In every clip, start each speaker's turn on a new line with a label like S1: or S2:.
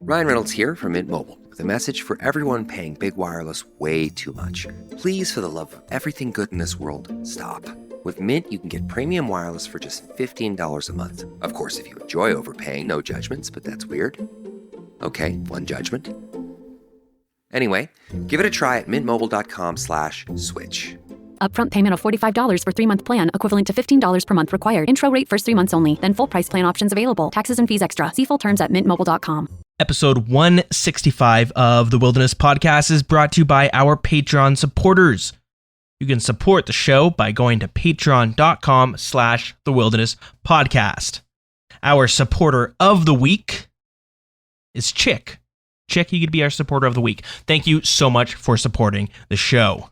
S1: Ryan Reynolds here from Mint Mobile with a message for everyone paying big wireless way too much. Please, for the love of everything good in this world, stop. With Mint, you can get premium wireless for just $15 a month. Of course, if you enjoy overpaying, no judgments, but that's weird. Okay, one judgment. Anyway, give it a try at mintmobile.com/switch.
S2: Upfront payment of $45 for 3-month plan, equivalent to $15 per month required. Intro rate first 3 months only, then full price plan options available. Taxes and fees extra. See full terms at mintmobile.com.
S3: Episode 165 of the Wilderness Podcast is brought to you by our Patreon supporters. You can support the show by going to patreon.com/The Wilderness Podcast. Our supporter of the week is Chick. Chick, you could be our supporter of the week. Thank you so much for supporting the show.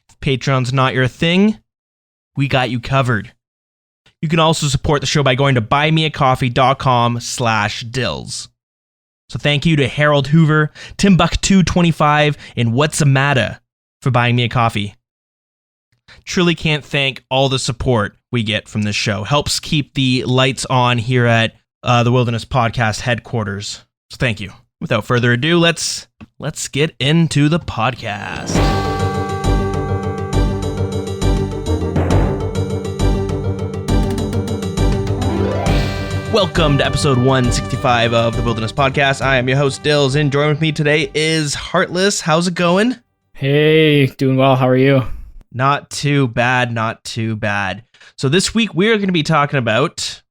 S3: If Patreon's not your thing, we got you covered. You can also support the show by going to buymeacoffee.com/Dilz. So thank you to Harold Hoover, Timbuktu25, and What's a Matter for buying me a coffee. Truly can't thank all the support we get from this show. Helps keep the lights on here at the Wilderness Podcast headquarters. So thank you. Without further ado, let's get into the podcast. Welcome to episode 165 of the Wilderness Podcast. I am your host, Dilz, and joining with me today is Heartless. How's it going?
S4: Hey, doing well. How are you?
S3: Not too bad, not too bad. So this week we're going to be talking about,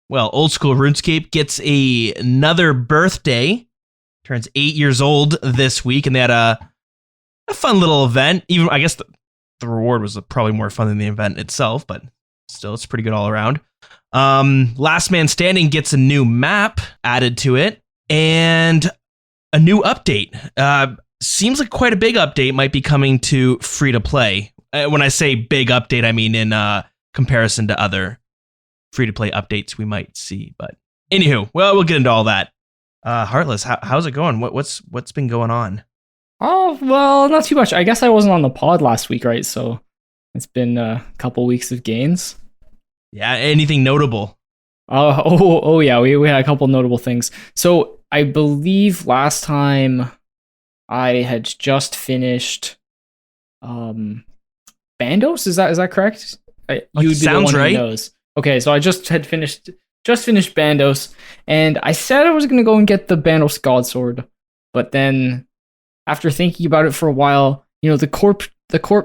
S3: well, old school RuneScape gets another birthday. Turns 8 years old this week, and they had a fun little event. Even I guess the reward was probably more fun than the event itself, but still, it's pretty good all around. Last Man Standing gets a new map added to it, and a new update. Seems like quite a big update might be coming to free to play. When I say big update, I mean in comparison to other free to play updates we might see. But anywho, well, we'll get into all that. Heartless, how's it going? What's been going on?
S4: Oh, well, not too much. I guess I wasn't on the pod last week, right? So it's been a couple weeks of gains.
S3: Yeah, anything notable?
S4: Oh yeah, we had a couple notable things. So I believe last time I had just finished Bandos. Is that correct? You'd be
S3: sounds
S4: the one
S3: right.
S4: Who knows. Okay, so I just finished Bandos, and I said I was going to go and get the Bandos Godsword, but then after thinking about it for a while, you know, the corp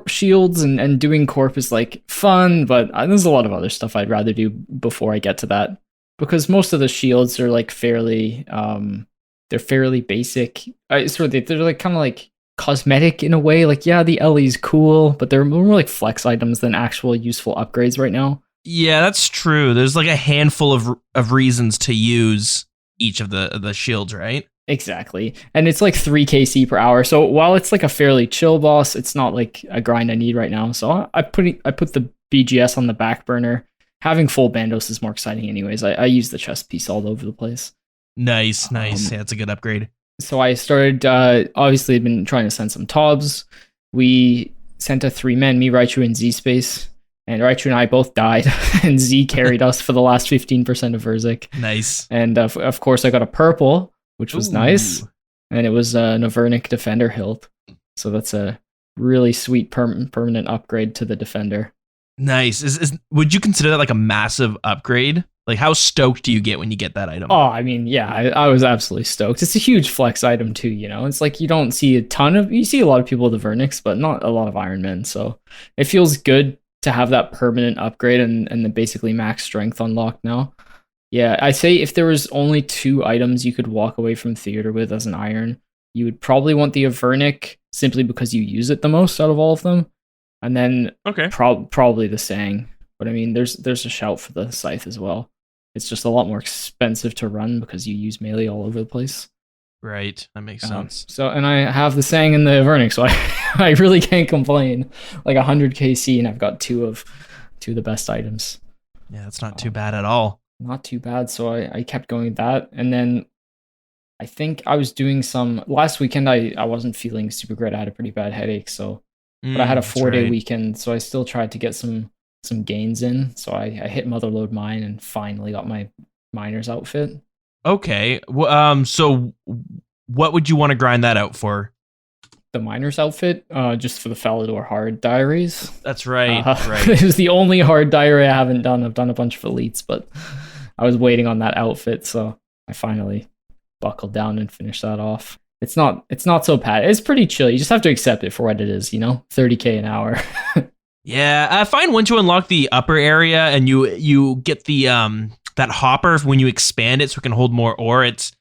S4: shields and doing corp is like fun, but there's a lot of other stuff I'd rather do before I get to that, because most of the shields are like fairly they're fairly basic. They're like kind of like cosmetic in a way. Like, yeah, the LE's cool, but they're more like flex items than actual useful upgrades right now.
S3: Yeah, that's true. There's like a handful of reasons to use each of the shields, right?
S4: Exactly. And it's like 3 KC per hour. So while it's like a fairly chill boss, it's not like a grind I need right now. So I put the BGS on the back burner. Having full Bandos is more exciting anyways. I use the chest piece all over the place.
S3: Nice. Yeah, it's a good upgrade.
S4: So I started, obviously I've been trying to send some Tobs. We sent a 3-man, me, Raichu, and Z-Space. And Raichu and I both died, and Z carried us for the last 15% of Verzik.
S3: Nice.
S4: And of course I got a purple, which was nice. And it was a Navernic Defender hilt. So that's a really sweet permanent upgrade to the Defender.
S3: Nice. Would you consider that like a massive upgrade? Like, how stoked do you get when you get that item?
S4: Oh, I mean, yeah, I was absolutely stoked. It's a huge flex item too, you know? It's like you don't see you see a lot of people with the Vernics, but not a lot of Iron Men. So it feels good to have that permanent upgrade and the basically max strength unlocked now. Yeah, I'd say if there was only 2 items you could walk away from theater with as an iron, you would probably want the Avernic simply because you use it the most out of all of them. And then probably the Sang. But I mean, there's a shout for the Scythe as well. It's just a lot more expensive to run because you use melee all over the place.
S3: Right, that makes sense.
S4: So, and I have the Sang and the Avernic, so I really can't complain. Like 100 KC, and I've got two of the best items.
S3: Yeah, that's not too bad at all.
S4: Not too bad. So I kept going with that, and then I think I was doing some last weekend. I wasn't feeling super great. I had a pretty bad headache, so but I had a 4-day weekend, so I still tried to get some gains in. So I hit Motherlode Mine and finally got my miner's outfit.
S3: Okay. So what would you want to grind that out for?
S4: The miner's outfit, just for the Falador hard diaries.
S3: That's right. Right.
S4: It was the only hard diary I haven't done. I've done a bunch of elites, but I was waiting on that outfit, so I finally buckled down and finished that off. It's not so bad. It's pretty chill. You just have to accept it for what it is, 30K an hour.
S3: Yeah, I find once you unlock the upper area and you get the that hopper when you expand it so it can hold more ore, it's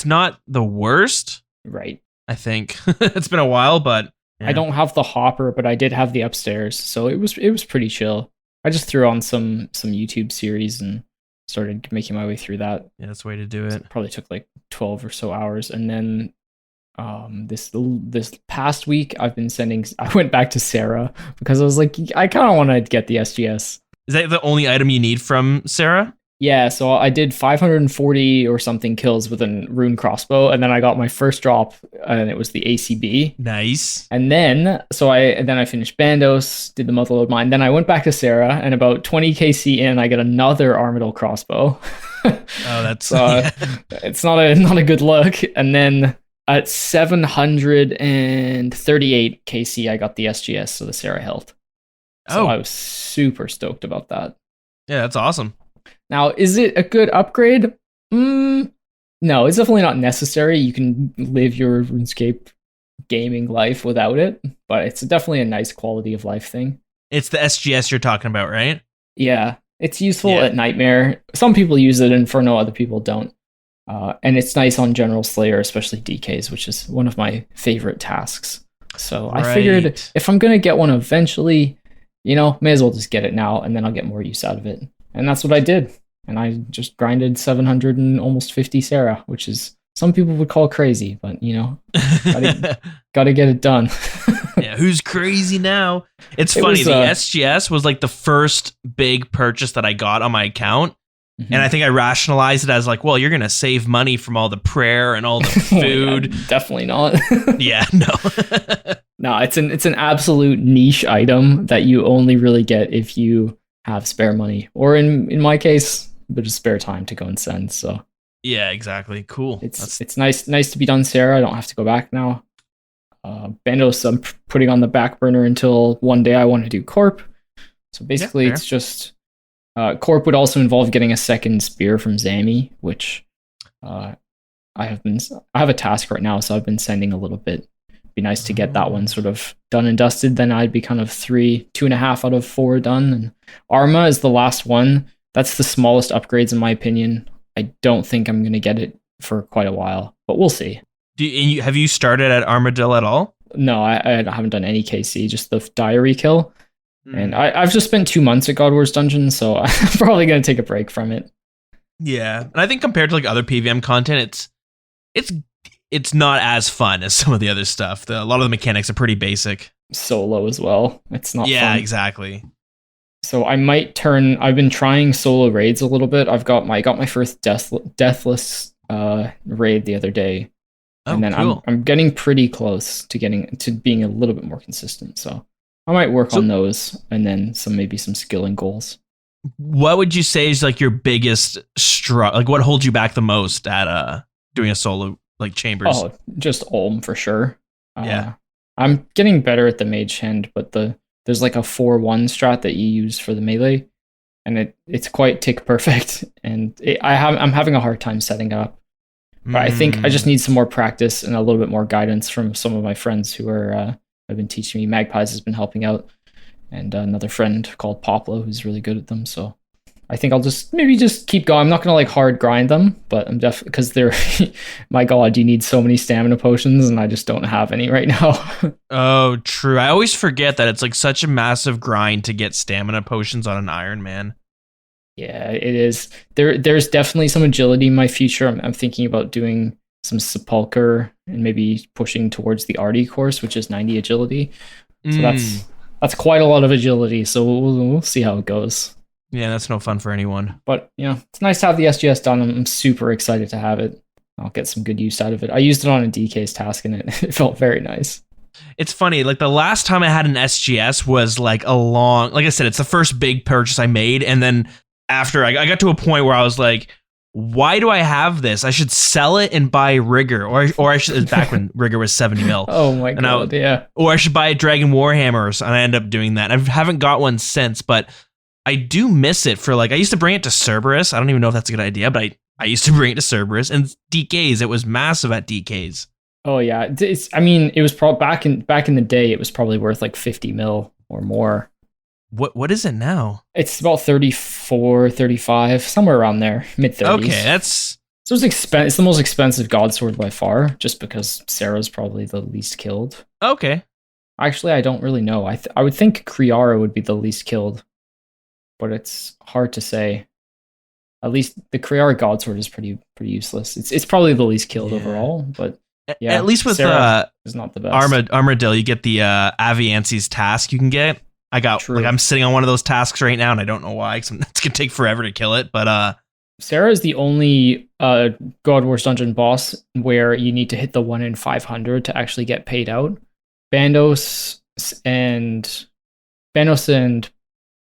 S3: not the worst.
S4: Right.
S3: I think it's been a while, but yeah.
S4: I don't have the hopper, but I did have the upstairs, so it was pretty chill. I just threw on some YouTube series and started making my way through that.
S3: Yeah, that's the way to do it.
S4: So it probably took like 12 or so hours, and then this past week I went back to Sarah because I was like, I kind of want to get the SGS.
S3: Is that the only item you need from Sarah?
S4: Yeah, so I did 540 or something kills with a rune crossbow, and then I got my first drop, and it was the ACB.
S3: Nice.
S4: And then I finished Bandos, did the Motherlode Mine. Then I went back to Sarah, and about 20 KC in, I get another Armadil crossbow.
S3: Oh, that's
S4: it's not a good look. And then at 738 KC, I got the SGS, so the Sarah health. So I was super stoked about that.
S3: Yeah, that's awesome.
S4: Now, is it a good upgrade? No, it's definitely not necessary. You can live your RuneScape gaming life without it, but it's definitely a nice quality of life thing.
S3: It's the SGS you're talking about, right?
S4: Yeah, it's useful at Nightmare. Some people use it in Inferno, other people don't. And it's nice on General Slayer, especially DKs, which is one of my favorite tasks. So I figured if I'm going to get one eventually, may as well just get it now, and then I'll get more use out of it. And that's what I did. And I just grinded 700 and almost 50 Sarah, which is some people would call crazy, but gotta get it done.
S3: Yeah, who's crazy now? It's funny. The SGS was like the first big purchase that I got on my account. Mm-hmm. And I think I rationalized it as like, well, you're going to save money from all the prayer and all the food.
S4: Yeah, definitely not.
S3: Yeah, no.
S4: No, it's an absolute niche item that you only really get if you have spare money, or in my case, but just spare time to go and send. So
S3: yeah, exactly. Cool.
S4: It's nice to be done, Sarah. I don't have to go back now. Bandos I'm putting on the back burner until one day I want to do Corp. So basically, it's just Corp would also involve getting a second spear from Zami, which I have a task right now, so I've been sending a little bit. Be nice to get that one sort of done and dusted. Then I'd be kind of 2.5 out of 4 done. And Arma is the last one. That's the smallest upgrades in my opinion. I don't think I'm going to get it for quite a while, but we'll see.
S3: Have you started at Armadil at all?
S4: No, I haven't done any KC, just the diary kill. And I've just spent 2 months at God Wars Dungeon, so I'm probably going to take a break from it. Yeah.
S3: And I think compared to like other PVM content, it's not as fun as some of the other stuff. A lot of the mechanics are pretty basic.
S4: Solo as well. It's not fun.
S3: Yeah, exactly.
S4: So I might I've been trying solo raids a little bit. I got my first deathless raid the other day. And then cool. I'm getting pretty close to being a little bit more consistent. So I might work on those, and then maybe some skilling goals.
S3: What would you say is like your biggest struggle? Like what holds you back the most at doing a solo like Chambers?
S4: Oh, just Ulm for sure.
S3: Yeah.
S4: I'm getting better at the mage hand, but there's like a 4-1 strat that you use for the melee, and it's quite tick perfect, and I'm having a hard time setting up. But I think I just need some more practice and a little bit more guidance from some of my friends who have been teaching me. Magpies has been helping out, and another friend called Poplo who's really good at them. So I think I'll just keep going. I'm not gonna like hard grind them, but I'm definitely, because they're my god, you need so many stamina potions, and I just don't have any right now.
S3: Oh, true. I always forget that it's like such a massive grind to get stamina potions on an Iron Man.
S4: Yeah, it is. There's definitely some agility in my future. I'm thinking about doing some Sepulcher and maybe pushing towards the Arty course, which is 90 agility. So that's quite a lot of agility. So we'll see how it goes.
S3: Yeah, that's no fun for anyone.
S4: But it's nice to have the SGS done. I'm super excited to have it. I'll get some good use out of it. I used it on a DK's task, and it felt very nice.
S3: It's funny, like the last time I had an SGS was like like I said, it's the first big purchase I made, and then after I got to a point where I was like, why do I have this? I should sell it and buy Rigger, or I should, back when Rigger was 70 mil.
S4: Oh my god, yeah.
S3: Or I should buy a Dragon Warhammer, and I end up doing that. I haven't got one since, but I do miss it for like, I used to bring it to Cerberus. I don't even know if that's a good idea, but I used to bring it to Cerberus and DKs. It was massive at DKs. Oh
S4: yeah, it was probably back in the day. It was probably worth like 50 mil or more.
S3: What is it now?
S4: It's about 34, 35, somewhere around there, mid 30s.
S3: Okay,
S4: so it's the most expensive god sword by far, just because Sarah's probably the least killed.
S3: Okay.
S4: Actually, I don't really know. I would think Kriara would be the least killed, but it's hard to say. At least the Kriara god sword is pretty useless. It's probably the least killed overall, but yeah.
S3: At least with
S4: Sarah is not the best.
S3: Armadillo, you get the Aviansi's task you can get. I'm sitting on one of those tasks right now, and I don't know why, because it's gonna take forever to kill it. But
S4: Sarah is the only God Wars dungeon boss where you need to hit the 1 in 500 to actually get paid out. Bandos and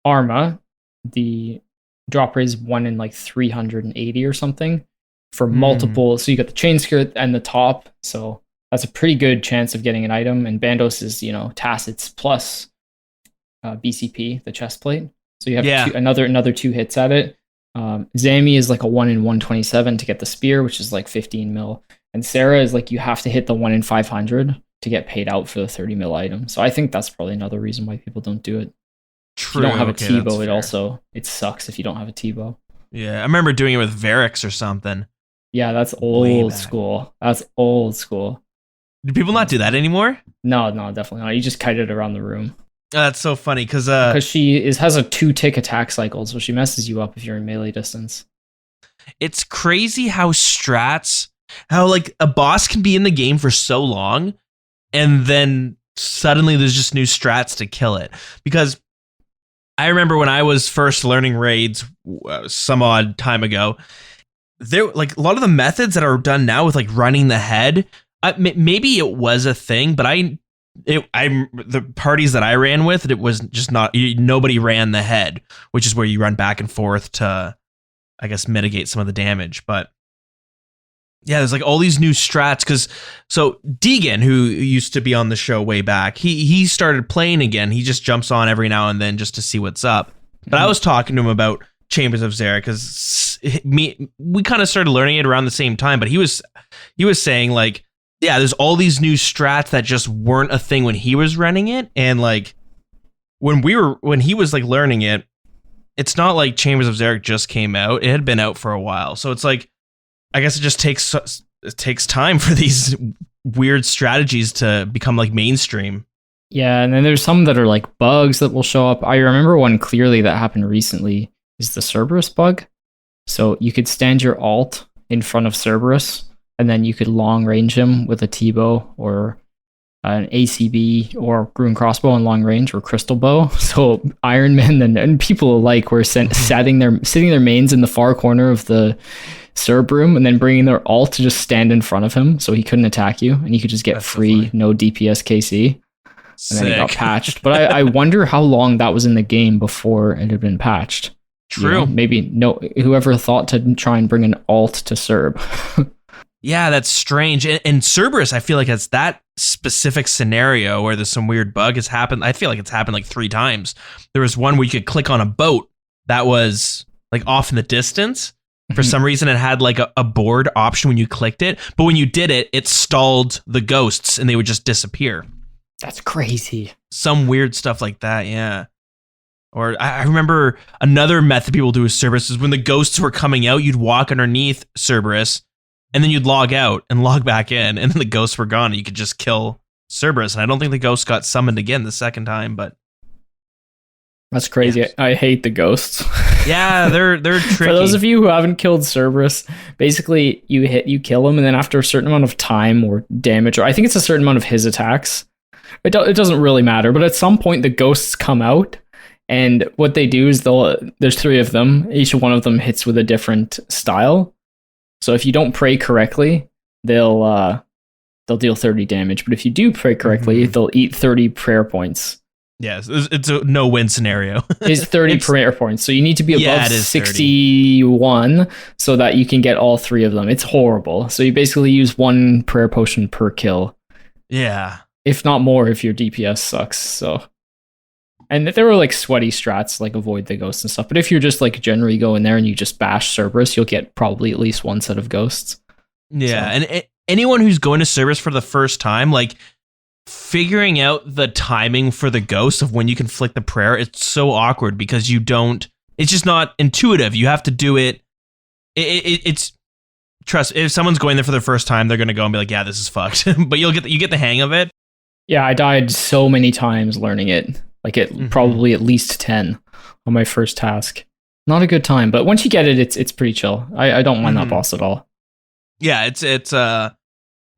S4: Arma, the drop rate is 1 in like 380 or something for multiple. So you got the chain skirt and the top, so that's a pretty good chance of getting an item. And Bandos is tacits plus BCP, the chest plate. So you have another 2 hits at it. Zami is like a 1 in 127 to get the spear, which is like 15 mil. And Sarah is like, you have to hit the 1 in 500 to get paid out for the 30 mil item. So I think that's probably another reason why people don't do it.
S3: True.
S4: If you don't have a T-bow, it sucks if you don't have a T-bow.
S3: Yeah, I remember doing it with Varrock or something.
S4: Yeah, that's old school. That's old school.
S3: Do people not do that anymore?
S4: No, definitely not. You just kite it around the room.
S3: That's so funny because
S4: she has a 2-tick attack cycle, so she messes you up if you're in melee distance.
S3: It's crazy how like a boss can be in the game for so long, and then suddenly there's just new strats to kill it. Because I remember when I was first learning raids some odd time ago, there like a lot of the methods that are done now with like running the head. Maybe it was a thing, but the parties that I ran with, it was just nobody ran the head, which is where you run back and forth to, I guess, mitigate some of the damage. But yeah, there's like all these new strats. So Deegan, who used to be on the show way back, he started playing again. He just jumps on every now and then just to see what's up. But I was talking to him about Chambers of Xera because we kind of started learning it around the same time. But he was saying like, yeah, there's all these new strats that just weren't a thing when he was running it, and like when he was like learning it, it's not like Chambers of Xera just came out; it had been out for a while. So it's like, I guess it just takes time for these weird strategies to become like mainstream.
S4: Yeah, and then there's some that are like bugs that will show up. I remember one clearly that happened recently is the Cerberus bug. So you could stand your alt in front of Cerberus, and then you could long range him with a T-bow or an ACB or Rune crossbow on long range or crystal bow. So Iron Men and people alike were sitting their mains in the far corner of the Cerb room and then bringing their alt to just stand in front of him so he couldn't attack you and you could just get free no DPS KC. And then it got patched. But I wonder how long that was in the game before it had been patched.
S3: True.
S4: Maybe whoever thought to try and bring an alt to Cerb.
S3: Yeah, that's strange. And Cerberus, I feel like it's that specific scenario where there's some weird bug has happened. I feel like it's happened like 3 times. There was one where you could click on a boat that was like off in the distance. For some reason, it had like a board option when you clicked it. But when you did it, it stalled the ghosts and they would just disappear.
S4: That's crazy.
S3: Some weird stuff like that, yeah. Or I remember another method people do with Cerberus is when the ghosts were coming out, you'd walk underneath Cerberus and then you'd log out and log back in, and then the ghosts were gone and you could just kill Cerberus. And I don't think the ghost got summoned again the second time, but
S4: that's crazy. Yeah. I hate the ghosts.
S3: Yeah, they're tricky.
S4: For those of you who haven't killed Cerberus, basically you kill him, and then after a certain amount of time or damage, or I think it's a certain amount of his attacks, it doesn't really matter. But at some point, the ghosts come out, and what they do is there's 3 of them. Each one of them hits with a different style. So if you don't pray correctly, they'll deal 30 damage. But if you do pray correctly, they'll eat 30 prayer points.
S3: Yes, it's a no-win scenario.
S4: Is 30 prayer points. So you need to be above
S3: it is
S4: 61 so that you can get all 3 of them. It's horrible. So you basically use 1 prayer potion per kill.
S3: Yeah.
S4: If not more, if your DPS sucks. So, and there were like sweaty strats, like avoid the ghosts and stuff. But if you're just like generally go in there and you just bash Cerberus, you'll get probably at least 1 set of ghosts.
S3: Yeah,
S4: So.
S3: and anyone who's going to Cerberus for the first time, like figuring out the timing for the ghost of when you can flick the prayer, it's so awkward because it's just not intuitive. You have to do it. It's trust. If someone's going there for the first time, they're going to go and be like, yeah, this is fucked. But you get the hang of it.
S4: Yeah, I died so many times learning it. Like probably at least 10 on my first task. Not a good time, but once you get it, it's pretty chill. I don't mind that boss at all.
S3: Yeah,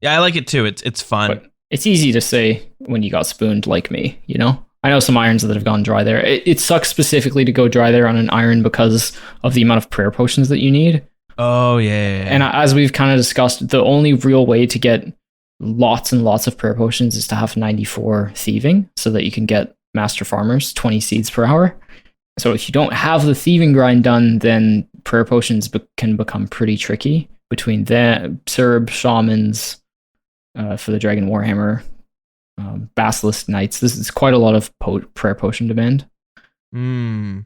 S3: I like it too. It's fun.
S4: But it's easy to say when you got spooned like me, you know? I know some irons that have gone dry there. It sucks specifically to go dry there on an iron because of the amount of prayer potions that you need.
S3: Oh, yeah.
S4: And as we've kind of discussed, the only real way to get lots and lots of prayer potions is to have 94 thieving so that you can get master farmers, 20 seeds per hour. So if you don't have the thieving grind done, then prayer potions can become pretty tricky between the Serb shamans for the Dragon Warhammer, Basilisk Knights. This is quite a lot of prayer potion demand.
S3: You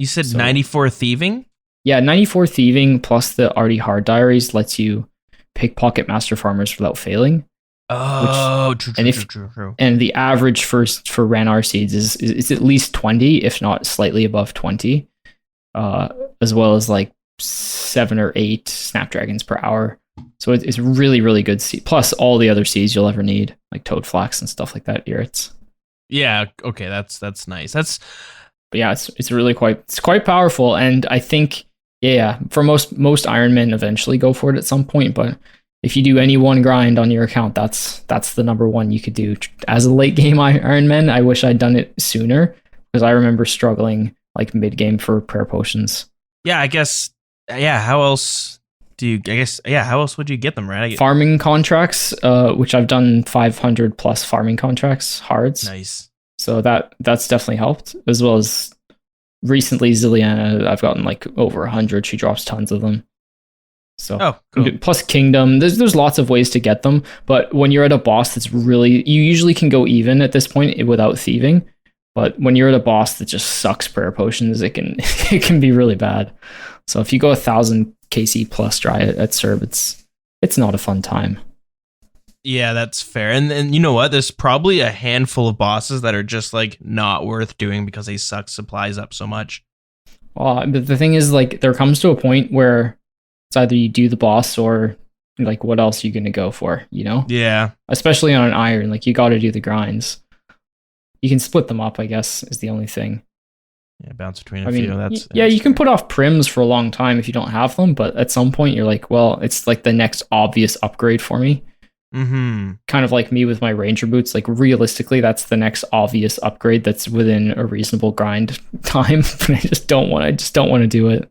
S3: said 94 thieving?
S4: Yeah, 94 thieving plus the Artie Hard Diaries lets you pickpocket master farmers without failing.
S3: Oh, true.
S4: And the average for Ranar seeds is at least 20, if not slightly above 20, as well as like 7 or 8 snapdragons per hour. So it's really, really good seed. Plus all the other seeds you'll ever need, like toad flax and stuff like that. Irrits.
S3: Yeah. Okay. That's nice.
S4: But yeah, it's really quite powerful. And I think, for most Iron Men eventually go for it at some point. But if you do any one grind on your account, that's the number one you could do as a late game Iron Man. I wish I'd done it sooner because I remember struggling like mid game for prayer potions.
S3: Yeah, I guess. Yeah, how else how else would you get them, right?
S4: Farming contracts, which I've done 500 plus farming contracts, hards.
S3: Nice.
S4: So that's definitely helped, as well as recently Zilliana, I've gotten like over 100. She drops tons of them. So
S3: cool.
S4: Plus Kingdom, there's lots of ways to get them, but when you're at a boss that's you usually can go even at this point without thieving. But when you're at a boss that just sucks prayer potions, it can be really bad. So if you go 1,000 KC plus dry at Serb, it's not a fun time.
S3: Yeah, that's fair. And you know what? There's probably a handful of bosses that are just like not worth doing because they suck supplies up so much.
S4: But the thing is, like, there comes to a point where it's either you do the boss or like what else are you gonna go for, you know?
S3: Yeah.
S4: Especially on an iron, like you got to do the grinds. You can split them up, I guess, is the only thing.
S3: Yeah, bounce between a few. That's
S4: you can put off prims for a long time if you don't have them, but at some point you're like, well, it's like the next obvious upgrade for me.
S3: Mm-hmm.
S4: Kind of like me with my ranger boots. Like realistically, that's the next obvious upgrade that's within a reasonable grind time. But I just don't want to do it.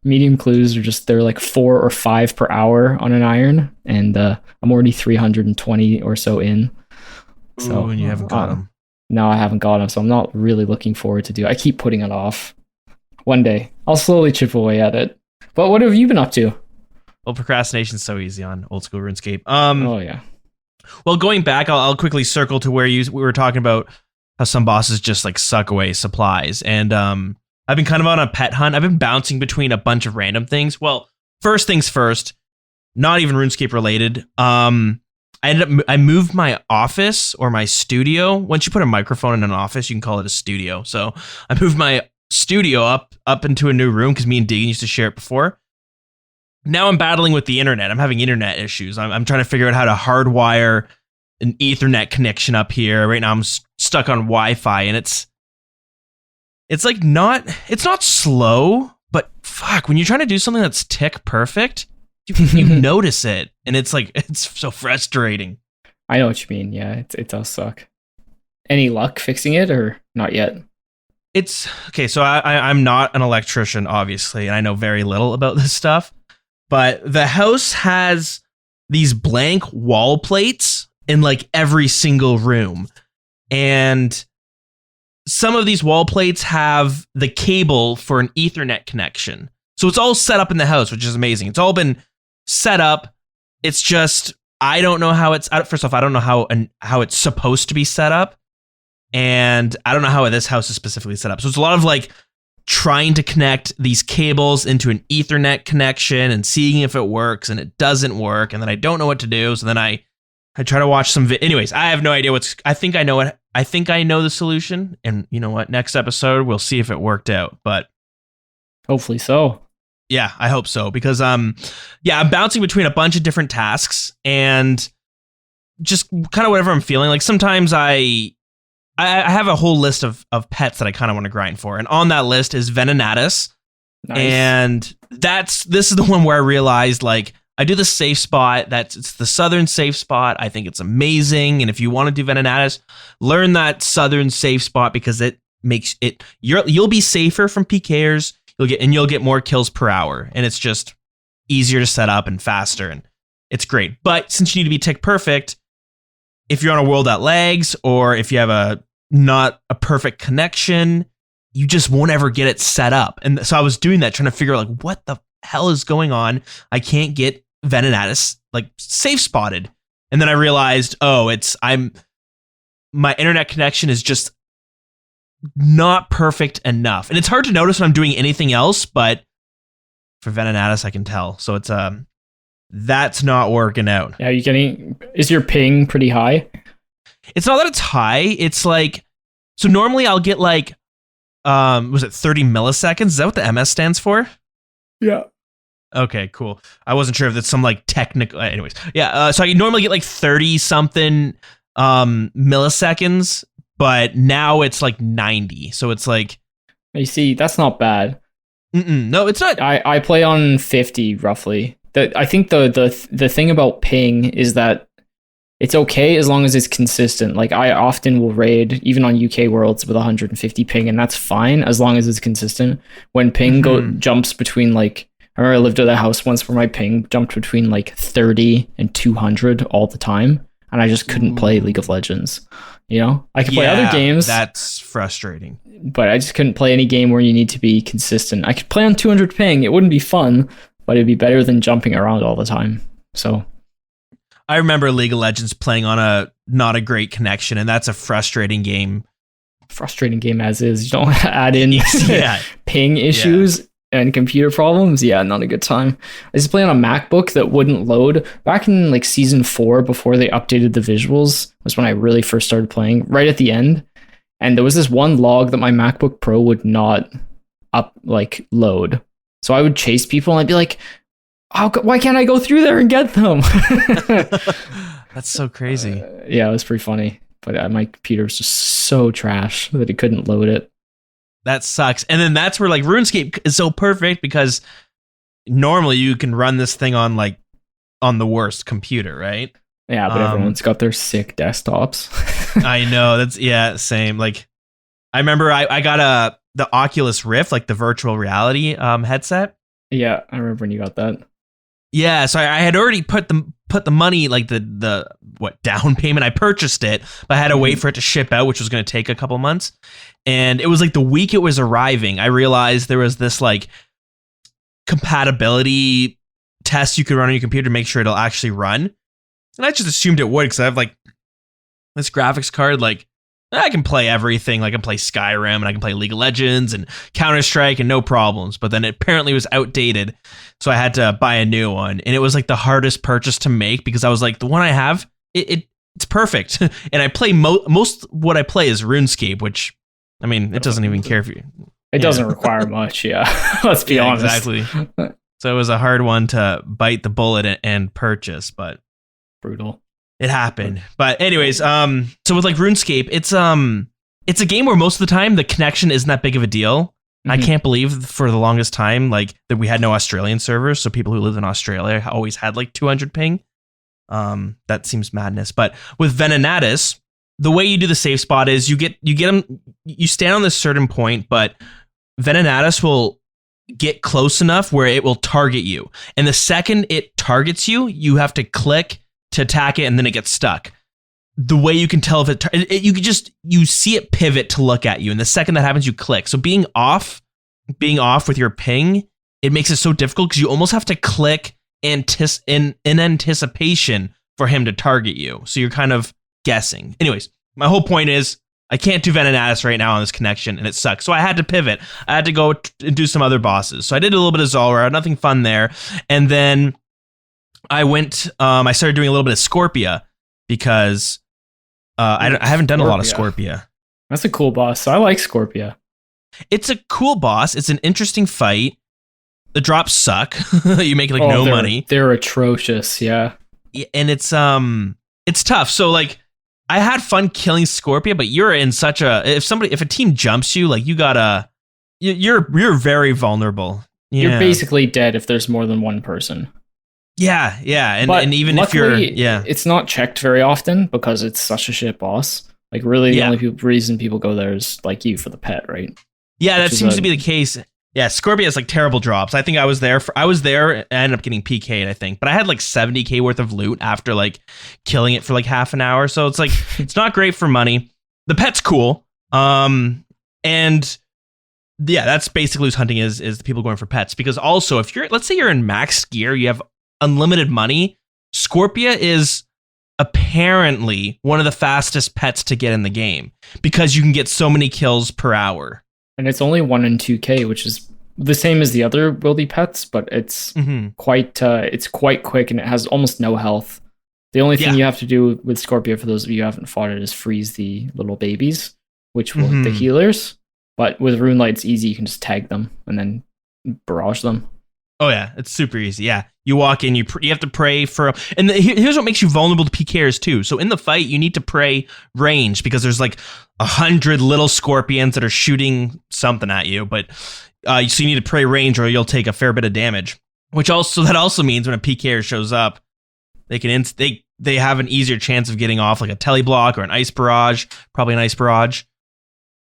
S4: Medium clues they're like 4 or 5 per hour on an iron, and I'm already 320 or so in. So
S3: and you haven't got them.
S4: No, I haven't got them, so I'm not really looking forward to do. I keep putting it off. One day, I'll slowly chip away at it. But what have you been up to?
S3: Well, procrastination's so easy on old school RuneScape.
S4: Oh yeah.
S3: Well, going back, I'll quickly circle to where we were talking about how some bosses just like suck away supplies, and I've been kind of on a pet hunt. I've been bouncing between a bunch of random things. Well, first things first, not even RuneScape related. I moved my office or my studio. Once you put a microphone in an office, you can call it a studio. So I moved my studio up into a new room because me and Deegan used to share it before. Now I'm battling with the internet. I'm having internet issues. I'm trying to figure out how to hardwire an Ethernet connection up here. Right now I'm stuck on Wi-Fi, and it's like it's not slow, but fuck, when you're trying to do something that's tick perfect, you notice it, and it's so frustrating.
S4: I know what you mean. Yeah, it does suck. Any luck fixing it or not yet?
S3: It's okay. So I'm not an electrician, obviously, and I know very little about this stuff. But the house has these blank wall plates in like every single room, and some of these wall plates have the cable for an Ethernet connection. So it's all set up in the house, which is amazing. It's all been set up. It's just, I don't know how first off, I don't know how it's supposed to be set up. And I don't know how this house is specifically set up. So it's a lot of like trying to connect these cables into an Ethernet connection and seeing if it works, and it doesn't work. And then I don't know what to do. So then I try to watch some anyways, I have no idea I think I know the solution. And you know what? Next episode, we'll see if it worked out. But
S4: hopefully so.
S3: Yeah, I hope so. Because I'm bouncing between a bunch of different tasks and just kind of whatever I'm feeling. Like sometimes I have a whole list of pets that I kind of want to grind for. And on that list is Venenatus. Nice. And this is the one where I realized, like, I do the safe spot. It's the southern safe spot. I think it's amazing. And if you want to do Venenatus, learn that southern safe spot because it makes it you'll be safer from PKers. You'll get more kills per hour. And it's just easier to set up and faster. And it's great. But since you need to be tick perfect, if you're on a world that lags, or if you have not a perfect connection, you just won't ever get it set up. And so I was doing that, trying to figure out like what the hell is going on. I can't get Venenatus like safe spotted. And then I realized, my internet connection is just not perfect enough. And it's hard to notice when I'm doing anything else, but for Venenatus I can tell. So it's that's not working out.
S4: Yeah, is your ping pretty high?
S3: It's not that it's high. It's like, so normally I'll get like, was it 30 milliseconds? Is that what the MS stands for?
S4: Yeah.
S3: Okay, cool. I wasn't sure if it's some like technical, anyways. Yeah. So I normally get like 30 something, milliseconds, but now it's like 90. So it's like,
S4: you see, that's not bad.
S3: No, it's not.
S4: I play on 50 roughly. I think the thing about ping is that it's okay as long as it's consistent. Like I often will raid even on UK worlds with 150 ping, and that's fine as long as it's consistent. When ping jumps between like, I remember I lived at a house once where my ping jumped between like 30 and 200 all the time, and I just couldn't play League of Legends. You know, I could play other games.
S3: That's frustrating.
S4: But I just couldn't play any game where you need to be consistent. I could play on 200 ping. It wouldn't be fun, but it'd be better than jumping around all the time. So
S3: I remember League of Legends playing on not a great connection, and that's a frustrating game.
S4: Frustrating game as is. You don't add in
S3: yeah.
S4: ping issues and computer problems. Yeah, not a good time. I used to play on a MacBook that wouldn't load. Back in like season 4, before they updated the visuals, was when I really first started playing, right at the end. And there was this one log that my MacBook Pro would not load. So I would chase people and I'd be like, why can't I go through there and get them?
S3: That's so crazy.
S4: Yeah, it was pretty funny. But my computer was just so trash that it couldn't load it.
S3: That sucks. And then that's where like RuneScape is so perfect, because normally you can run this thing on the worst computer, right?
S4: Yeah, but everyone's got their sick desktops.
S3: I know. That's same. Like I remember I got the Oculus Rift, like the virtual reality headset.
S4: Yeah, I remember when you got that.
S3: Yeah, so I had already put the money, like the down payment. I purchased it, but I had to wait for it to ship out, which was going to take a couple months. And it was like the week it was arriving, I realized there was this like compatibility test you could run on your computer to make sure it'll actually run. And I just assumed it would, because I have like this graphics card, like I can play everything. Like I can play Skyrim and I can play League of Legends and Counter-Strike and no problems. But then it apparently was outdated, so I had to buy a new one. And it was like the hardest purchase to make, because I was like, the one I have, it's perfect. And I play most what I play is RuneScape, which, I mean, it doesn't even care if you...
S4: It doesn't require much, yeah. Let's be honest.
S3: Exactly. So it was a hard one to bite the bullet and purchase, but...
S4: Brutal.
S3: It happened. But anyways, so with like RuneScape, it's a game where most of the time the connection isn't that big of a deal. Mm-hmm. I can't believe for the longest time like that we had no Australian servers, so people who lived in Australia always had like 200 ping. That seems madness. But with Venenatus, the way you do the safe spot is you get them, you stand on this certain point, but Venenatus will get close enough where it will target you. And the second it targets you, you have to click to attack it, and then it gets stuck. the way you can tell if you could just, you see it pivot to look at you. And the second that happens, you click. So being off with your ping, it makes it so difficult because you almost have to click in anticipation for him to target you. So you're kind of guessing. Anyways, my whole point is I can't do Venenatis right now on this connection, and it sucks. So I had to pivot. I had to go and do some other bosses. So I did a little bit of Zolra, nothing fun there. And then I started doing a little bit of Scorpia because I haven't done a lot of Scorpia.
S4: That's a cool boss. So I like Scorpia.
S3: It's a cool boss. It's an interesting fight. The drops suck. You make like no money.
S4: They're atrocious. Yeah.
S3: And it's tough. So like I had fun killing Scorpia, but you're in such if a team jumps you, like you're very vulnerable. Yeah.
S4: You're basically dead if there's more than one person.
S3: Yeah. And even if it's
S4: not checked very often because it's such a shit boss. Like really the only reason people go there is like you for the pet, right?
S3: Yeah, that seems to be the case. Yeah, Scorpia has like terrible drops. I think I was there and I ended up getting PK'd, I think. But I had like 70k worth of loot after like killing it for like half an hour. So it's like it's not great for money. The pet's cool. And yeah, that's basically who's hunting is the people going for pets. Because also if let's say you're in max gear, you have unlimited money, Scorpia is apparently one of the fastest pets to get in the game because you can get so many kills per hour.
S4: And it's only 1 in 2k, which is the same as the other wildy pets, but it's quite quick and it has almost no health. The only thing you have to do with Scorpia, for those of you who haven't fought it, is freeze the little babies, which will hit the healers. But with Runelight, it's easy. You can just tag them and then barrage them.
S3: Oh yeah, it's super easy. Yeah, you walk in, you have to pray for, and here's what makes you vulnerable to PKers too. So in the fight, you need to pray range because there's like 100 little scorpions that are shooting something at you. But so you need to pray range, or you'll take a fair bit of damage. That also means when a PKer shows up, they have an easier chance of getting off like a tele block or an ice barrage, probably an ice barrage.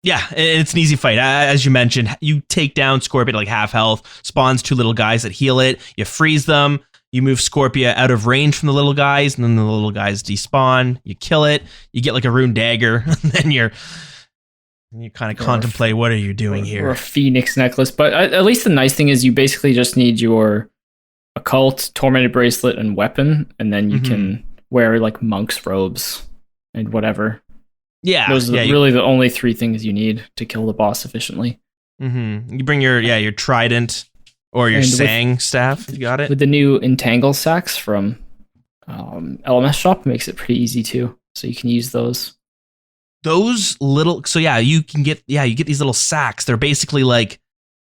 S3: Yeah, it's an easy fight. As you mentioned, you take down Scorpia to like half health, spawns 2 little guys that heal it, you freeze them, you move Scorpia out of range from the little guys, and then the little guys despawn, you kill it, you get like a rune dagger, and then you kind of contemplate what are you doing here.
S4: Or a phoenix necklace. But at least the nice thing is you basically just need your occult, tormented bracelet, and weapon, and then you can wear like monk's robes and whatever.
S3: Yeah,
S4: those are really the only 3 things you need to kill the boss efficiently.
S3: You bring your trident or your sang staff. You got it.
S4: With the new entangle sacks from LMS shop, makes it pretty easy too. So you can use those.
S3: Those little, so you get these little sacks. They're basically like,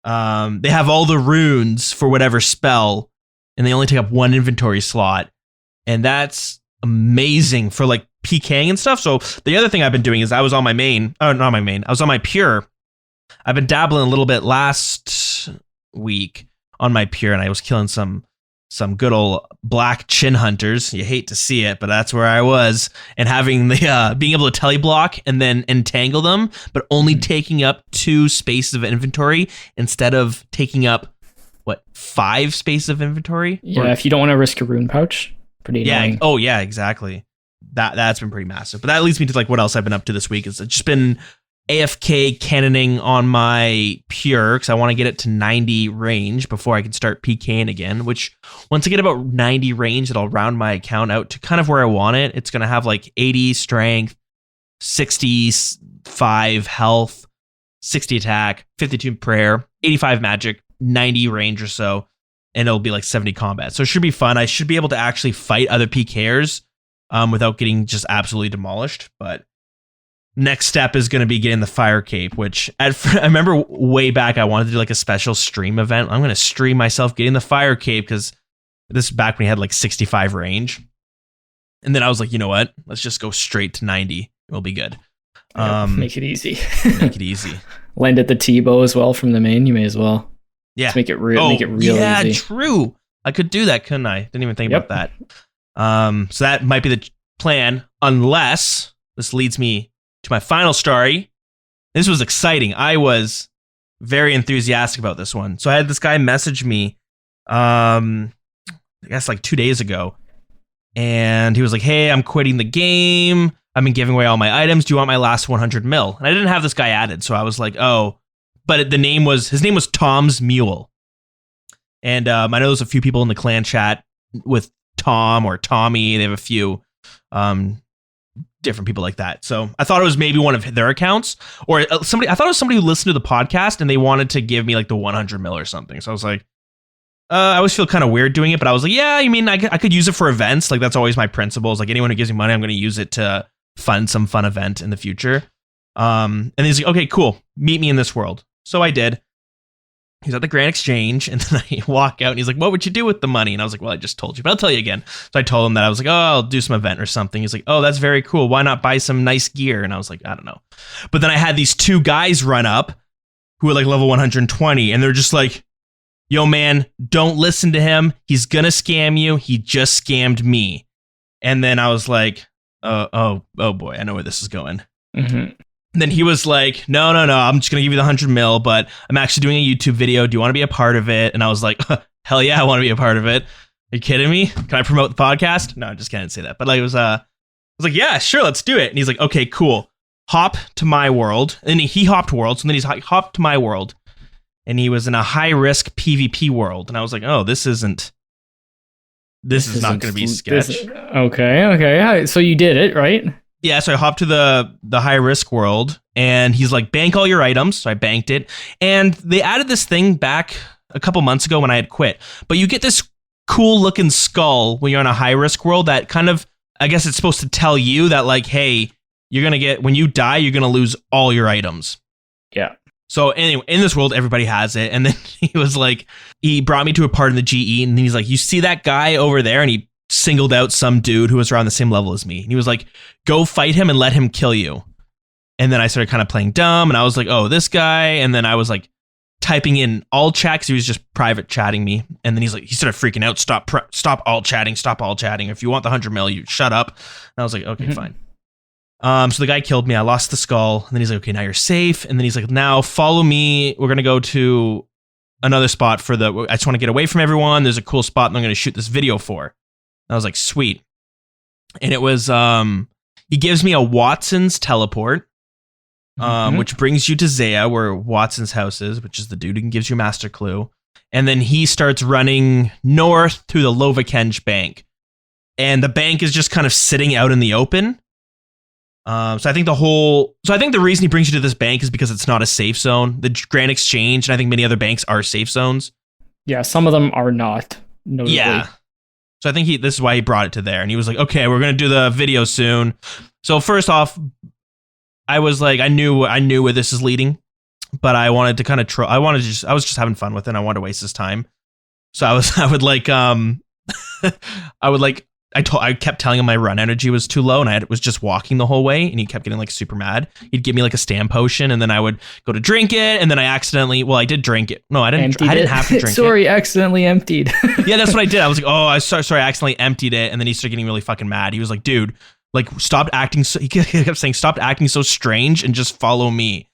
S3: they have all the runes for whatever spell, and they only take up 1 inventory slot, and that's amazing for like PKing and stuff. So the other thing I've been doing is I was on my pure. I've been dabbling a little bit last week on my pure, and I was killing some good old black chin hunters. You hate to see it, but that's where I was. And having the being able to teleblock and then entangle them, but only taking up 2 spaces of inventory instead of taking up 5 spaces of inventory.
S4: Yeah, if you don't want to risk a rune pouch, pretty annoying.
S3: Oh yeah, exactly. That's been pretty massive. But that leads me to like what else I've been up to this week. It's just been AFK cannoning on my pure because I want to get it to 90 range before I can start PKing again, which once I get about 90 range, it'll round my account out to kind of where I want it. It's going to have like 80 strength, 65 health, 60 attack, 52 prayer, 85 magic, 90 range or so, and it'll be like 70 combat. So it should be fun. I should be able to actually fight other PKers without getting just absolutely demolished. But next step is going to be getting the fire cape, which I remember way back I wanted to do like a special stream event. I'm going to stream myself getting the fire cape because this is back when he had like 65 range. And then I was like, you know what? Let's just go straight to 90. We'll be good.
S4: Make it easy.
S3: Make it easy.
S4: Land at the T-bow as well from the main. You may as well.
S3: Yeah.
S4: Just make it real easy.
S3: Yeah, true. I could do that, couldn't I? Didn't even think about that. So that might be the plan, unless this leads me to my final story. This was exciting. I was very enthusiastic about this one. So I had this guy message me, I guess like 2 days ago. And he was like, hey, I'm quitting the game. I've been giving away all my items. Do you want my last 100 mil? And I didn't have this guy added, so I was like, oh, but his name was Tom's Mule. And I know there's a few people in the clan chat with Tom or Tommy. They have a few different people like that. So I thought it was maybe one of their accounts, or somebody. I thought it was somebody who listened to the podcast and they wanted to give me like the 100 mil or something. So I was like, I always feel kind of weird doing it, but I was like, yeah, I mean, I could use it for events. Like that's always my principles. Like anyone who gives me money, I'm going to use it to fund some fun event in the future. And he's like, okay, cool. Meet me in this world. So I did. He's at the Grand Exchange, and then I walk out, and he's like, what would you do with the money? And I was like, well, I just told you, but I'll tell you again. So I told him that I was like, oh, I'll do some event or something. He's like, oh, that's very cool. Why not buy some nice gear? And I was like, I don't know. But then I had these two guys run up who were like level 120, and they're just like, yo, man, don't listen to him. He's going to scam you. He just scammed me. And then I was like, oh boy, I know where this is going. Mm-hmm. Then he was like, no, I'm just going to give you the 100 mil, but I'm actually doing a YouTube video. Do you want to be a part of it? And I was like, hell yeah, I want to be a part of it. Are you kidding me? Can I promote the podcast? No, I just can't say that. But like, I was like, yeah, sure, let's do it. And he's like, okay, cool. Hop to my world. And he hopped worlds, and then he's hopped to my world. And he was in a high risk PvP world. And I was like, oh, this is not going to be sketch.
S4: Okay. So you did it, right?
S3: Yeah, so I hopped to the high risk world, and he's like, bank all your items. So I banked it. And they added this thing back a couple months ago when I had quit. But you get this cool looking skull when you're on a high risk world that kind of, I guess it's supposed to tell you that like, hey, when you die, you're going to lose all your items.
S4: Yeah.
S3: So anyway, in this world, everybody has it. And then he was like, he brought me to a part in the GE, and he's like, you see that guy over there? And he singled out some dude who was around the same level as me. And he was like, go fight him and let him kill you. And then I started kind of playing dumb, and I was like, oh, this guy. And then I was like typing in all chat because he was just private chatting me. And then he started freaking out. Stop all chatting. Stop all chatting. If you want the 100 mil, you shut up. And I was like, okay, fine. So the guy killed me. I lost the skull. And then he's like, okay, now you're safe. And then he's like, now follow me. We're going to go to another spot I just want to get away from everyone. There's a cool spot that I'm going to shoot this video for. And I was like, sweet. And it was, he gives me a Watson's teleport, which brings you to Zaya, where Watson's house is, which is the dude who gives you master clue. And then he starts running north to the Lovakenge bank. And the bank is just kind of sitting out in the open. So I think the reason he brings you to this bank is because it's not a safe zone. The Grand Exchange, and I think many other banks are safe zones.
S4: Yeah, some of them are not. Notably. Yeah.
S3: So I think this is why he brought it to there. And he was like, okay, we're going to do the video soon. So first off, I was like, I knew where this is leading, but I wanted to kind of I was just having fun with it. And I wanted to waste his time. So I kept telling him my run energy was too low, and I was just walking the whole way, and he kept getting like super mad. He'd give me like a stam potion, and then I would go to drink it, and then I I did drink it. No, I didn't have to drink it.
S4: Sorry, accidentally emptied.
S3: Yeah, that's what I did. I was like, oh, sorry, I accidentally emptied it, and then he started getting really fucking mad. He was like, dude, like stop acting so, he kept saying, stop acting so strange and just follow me.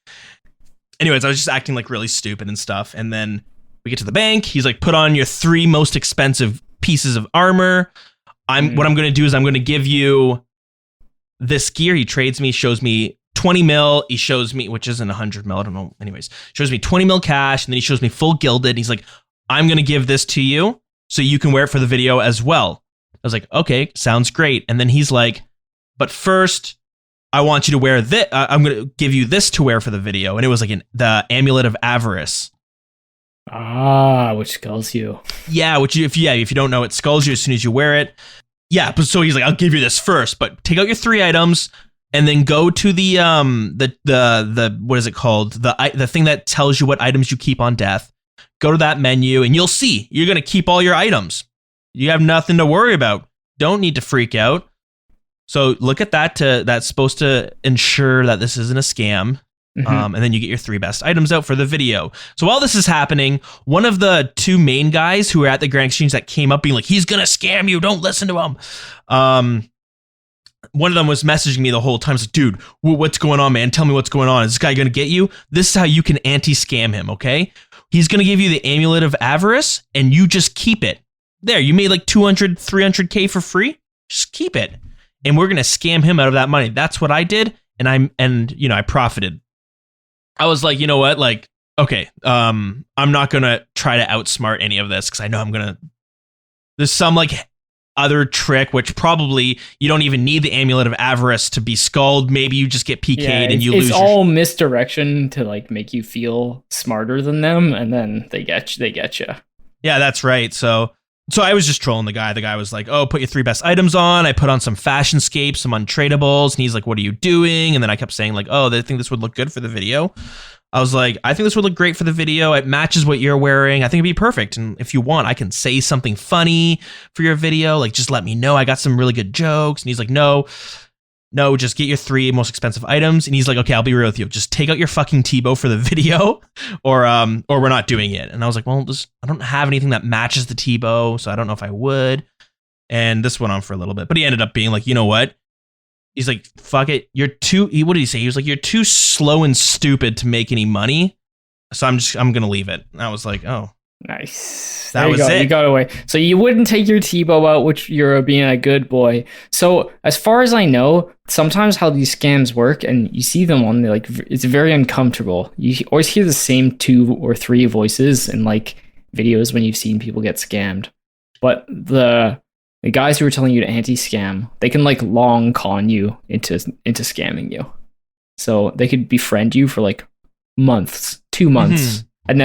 S3: Anyways, I was just acting like really stupid and stuff, and then we get to the bank. He's like, put on your 3 most expensive pieces of armor. What I'm going to do is I'm going to give you this gear. He trades me, shows me 20 mil. He shows me, which isn't 100 mil. I don't know. Anyways, shows me 20 mil cash. And then he shows me full gilded. And he's like, I'm going to give this to you so you can wear it for the video as well. I was like, okay, sounds great. And then he's like, but first I want you to wear this. I'm going to give you this to wear for the video. And it was like the Amulet of Avarice.
S4: Which skulls you.
S3: Yeah, if you don't know, it skulls you as soon as you wear it. Yeah, but so he's like, I'll give you this first, but take out your 3 items and then go to the what is it called? The thing that tells you what items you keep on death. Go to that menu and you'll see you're gonna keep all your items. You have nothing to worry about. Don't need to freak out. So look at that. That's supposed to ensure that this isn't a scam. And then you get your 3 best items out for the video. So while this is happening, one of the 2 main guys who were at the Grand Exchange that came up being like, he's going to scam you. Don't listen to him. One of them was messaging me the whole time. It's like, dude, what's going on, man? Tell me what's going on. Is this guy going to get you? This is how you can anti-scam him, okay? He's going to give you the Amulet of Avarice and you just keep it. There, you made like 200, 300K for free. Just keep it. and we're going to scam him out of that money. That's what I did. And I profited. I was like, you know what? Like, okay, I'm not going to try to outsmart any of this because I know there's some like other trick, which probably you don't even need the Amulet of Avarice to be skulled. Maybe you just get PK'd and you lose.
S4: It's all misdirection to like make you feel smarter than them, and then they get you.
S3: Yeah, that's right. So I was just trolling the guy. The guy was like, oh, put your 3 best items on. I put on some Fashionscapes, some untradables. And he's like, what are you doing? And then I kept saying like, oh, they think this would look good for the video. I was like, I think this would look great for the video. It matches what you're wearing. I think it'd be perfect. And if you want, I can say something funny for your video. Like, just let me know. I got some really good jokes. And he's like, no, just get your 3 most expensive items. And he's like, okay, I'll be real with you. Just take out your fucking Tebow for the video or we're not doing it. And I was like, well, I don't have anything that matches the Tebow, so I don't know if I would. And this went on for a little bit, but he ended up being like, you know what? He's like, fuck it. What did he say? He was like, you're too slow and stupid to make any money. So I'm going to leave it. And I was like, oh.
S4: Nice.
S3: That was it.
S4: You got away. So you wouldn't take your Tebow out, which you're being a good boy. So as far as I know, sometimes how these scams work, and you see them on like, it's very uncomfortable. You always hear the same 2 or 3 voices in like videos when you've seen people get scammed. But the guys who are telling you to anti-scam, they can like long con you into scamming you. So they could befriend you for like months, 2 months. Mm-hmm. And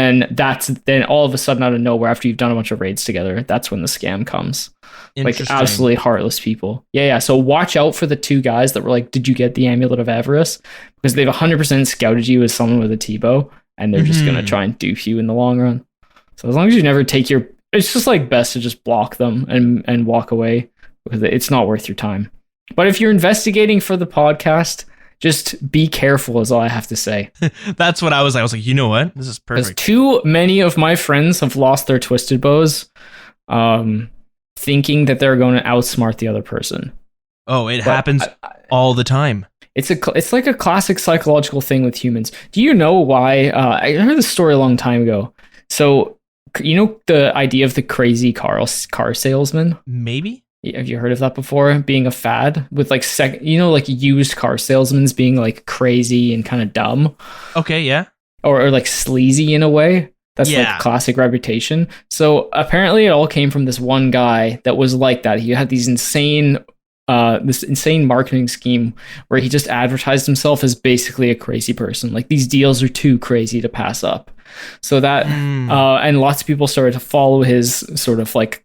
S4: then all of a sudden out of nowhere, after you've done a bunch of raids together, that's when the scam comes. Like absolutely heartless people. Yeah. So watch out for the 2 guys that were like, did you get the Amulet of Avarice? Because they've 100% scouted you as someone with a Tebow, and they're just going to try and dupe you in the long run. So as long as you never take it's just like best to just block them and walk away, because it's not worth your time. But if you're investigating for the podcast, just be careful is all I have to say.
S3: That's what I was like. I was like, you know what? This is perfect.
S4: Because too many of my friends have lost their twisted bows thinking that they're going to outsmart the other person.
S3: Oh, it happens all the time.
S4: It's like a classic psychological thing with humans. Do you know why? I heard this story a long time ago. So, you know the idea of the crazy car salesman?
S3: Maybe.
S4: Have you heard of that before? Being a fad with like like used car salesmen being like crazy and kind of dumb.
S3: Okay, yeah.
S4: Or like sleazy in a way. That's like classic reputation. So apparently it all came from this one guy that was like that. He had these insane marketing scheme where he just advertised himself as basically a crazy person. Like, these deals are too crazy to pass up. So that and lots of people started to follow his sort of like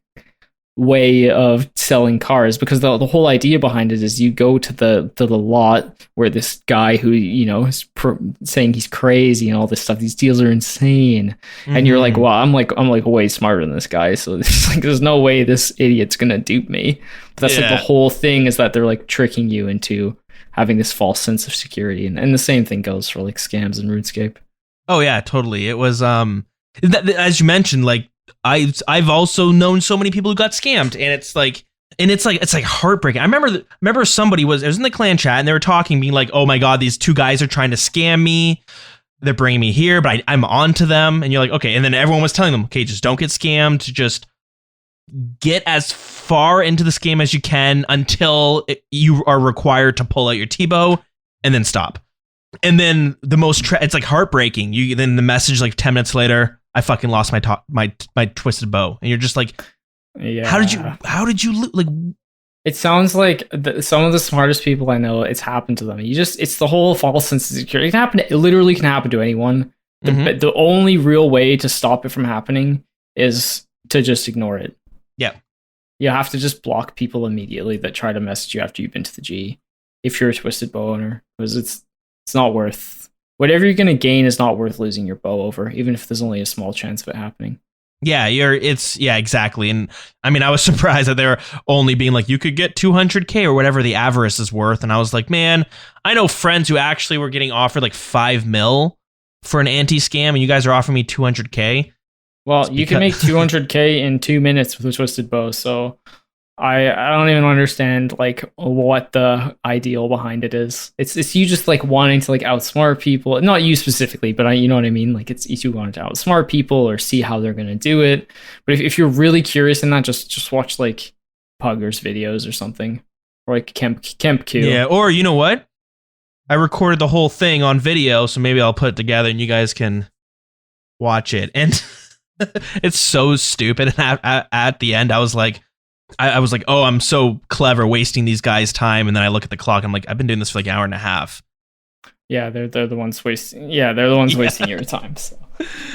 S4: way of selling cars, because the whole idea behind it is you go to the lot where this guy who is saying he's crazy and all this stuff, these deals are insane, and you're like, well, I'm like way smarter than this guy, so it's like there's no way this idiot's gonna dupe me. But that's like the whole thing, is that they're like tricking you into having this false sense of security, and the same thing goes for like scams in RuneScape. Oh yeah, totally. It was as you mentioned, like I've also known so many people who got scammed, and it's like heartbreaking. I remember somebody was in the clan chat and they were talking, being like, oh my god, these 2 guys are trying to scam me. They're bringing me here, but I'm on to them. And you're like, okay. And then everyone was telling them, okay, just don't get scammed. Just get as far into the scam as you can until you are required to pull out your Tebow, and then stop. And then it's like heartbreaking. Then the message like 10 minutes later, I fucking lost my twisted bow, and you're just like, yeah. How did you like? It sounds like some of the smartest people I know, it's happened to them. It's the whole false sense of security. It literally can happen to anyone. The only real way to stop it from happening is to just ignore it. Yeah, you have to just block people immediately that try to message you after you've been to the G, if you're a twisted bow owner, because it's not worth. Whatever you're going to gain is not worth losing your bow over, even if there's only a small chance of it happening. Yeah, exactly. And I mean, I was surprised that they're only being like, you could get 200K or whatever the avarice is worth. And I was like, man, I know friends who actually were getting offered like 5 mil for an anti-scam, and you guys are offering me 200K. Well, you can make 200K in 2 minutes with a twisted bow. So I don't even understand like what the ideal behind it is. It's you just like wanting to like outsmart people, not you specifically, but you know what I mean? Like it's you wanting to outsmart people or see how they're going to do it. But if you're really curious in that, just watch like Pugger's videos or something, or like Kemp Q.
S3: Yeah, or you know what? I recorded the whole thing on video, so maybe I'll put it together and you guys can watch it. And it's so stupid. And at the end, I was like, oh, I'm so clever wasting these guys' time. And then I look at the clock. I'm like, I've been doing this for like an hour and a half.
S4: Yeah, they're the ones wasting. Yeah, they're the ones wasting your time. So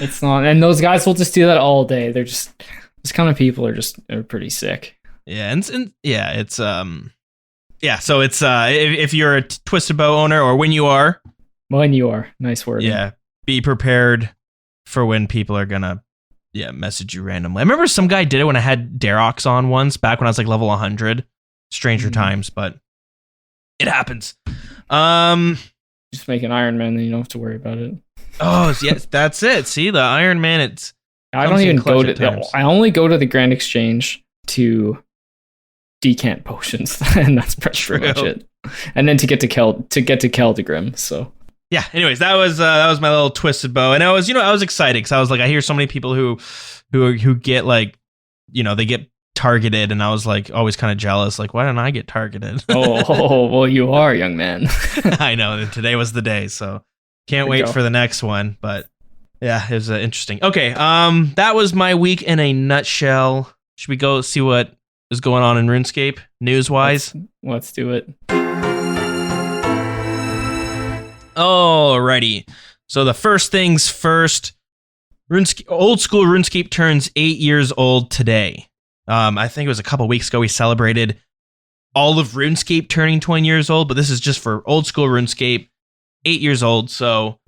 S4: it's not. And those guys will just do that all day. They're just this kind of people are pretty sick.
S3: Yeah, and yeah, it's yeah. So it's if you're a Twisted Bow owner or when you are,
S4: nice word.
S3: Yeah, be prepared for when people are gonna message you randomly. I remember some guy did it when I had Varrock on once back when I was like level 100. Stranger times, but it happens.
S4: Just make an Iron Man, then you don't have to worry about it.
S3: Oh, yes, that's it. See, the Iron Man,
S4: I don't even go to I only go to the Grand Exchange to decant potions, and that's pretty much it. And then to get to Keldegrim, so
S3: yeah. Anyways, that was my little Twisted Bow, and I was excited because I was like, I hear so many people who get like, they get targeted, and I was like always kind of jealous, like, why didn't I get targeted?
S4: oh, well, you are, young man.
S3: I know, and today was the day, so can't wait for the next one. But yeah, it was interesting. Okay, that was my week in a nutshell. Should we go see what is going on in RuneScape news wise?
S4: Let's do it.
S3: Alrighty, so the first things first, old school RuneScape turns 8 years old today. I think it was a couple weeks ago we celebrated all of RuneScape turning 20 years old, but this is just for old school RuneScape, 8 years old. So,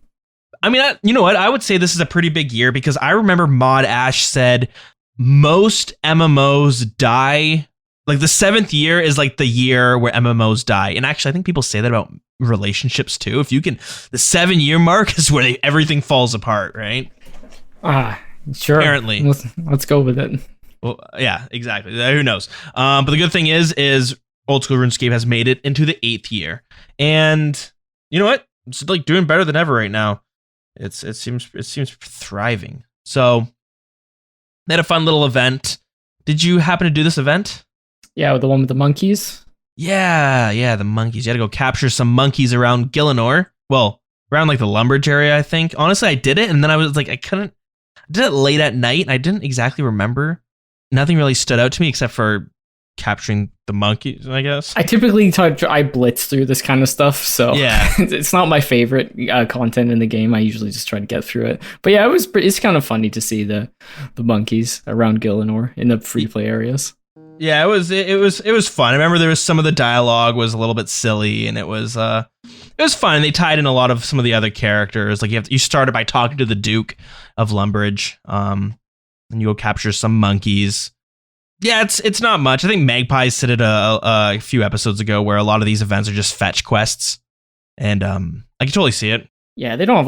S3: I mean, you know what? I would say this is a pretty big year because I remember Mod Ash said most MMOs die. Like the 7th year is like the year where MMOs die. And actually, I think people say that about relationships too. If you can, the 7-year mark is where everything falls apart, right?
S4: Sure.
S3: Apparently.
S4: Let's go with it.
S3: Well, yeah, exactly. Who knows? But the good thing is old school RuneScape has made it into the 8th year, and you know what? It's like doing better than ever right now. It seems thriving. So they had a fun little event. Did you happen to do this event?
S4: Yeah, the one with the monkeys.
S3: Yeah, the monkeys. You had to go capture some monkeys around Gillinor. Well, around like the Lumbridge area, I think. Honestly, I did it, and then I was like, I did it late at night, and I didn't exactly remember. Nothing really stood out to me except for capturing the monkeys, I guess. I
S4: typically I blitz through this kind of stuff, so yeah, it's not my favorite content in the game. I usually just try to get through it. But yeah, it's kind of funny to see the monkeys around Gillinor in the free play areas.
S3: Yeah, it was fun. I remember there was some of the dialogue was a little bit silly, and it was fun. And they tied in a lot of some of the other characters. Like you started by talking to the Duke of Lumbridge, and you go capture some monkeys. Yeah, it's not much. I think Magpie said it a few episodes ago where a lot of these events are just fetch quests, and I can totally see it.
S4: Yeah, they don't have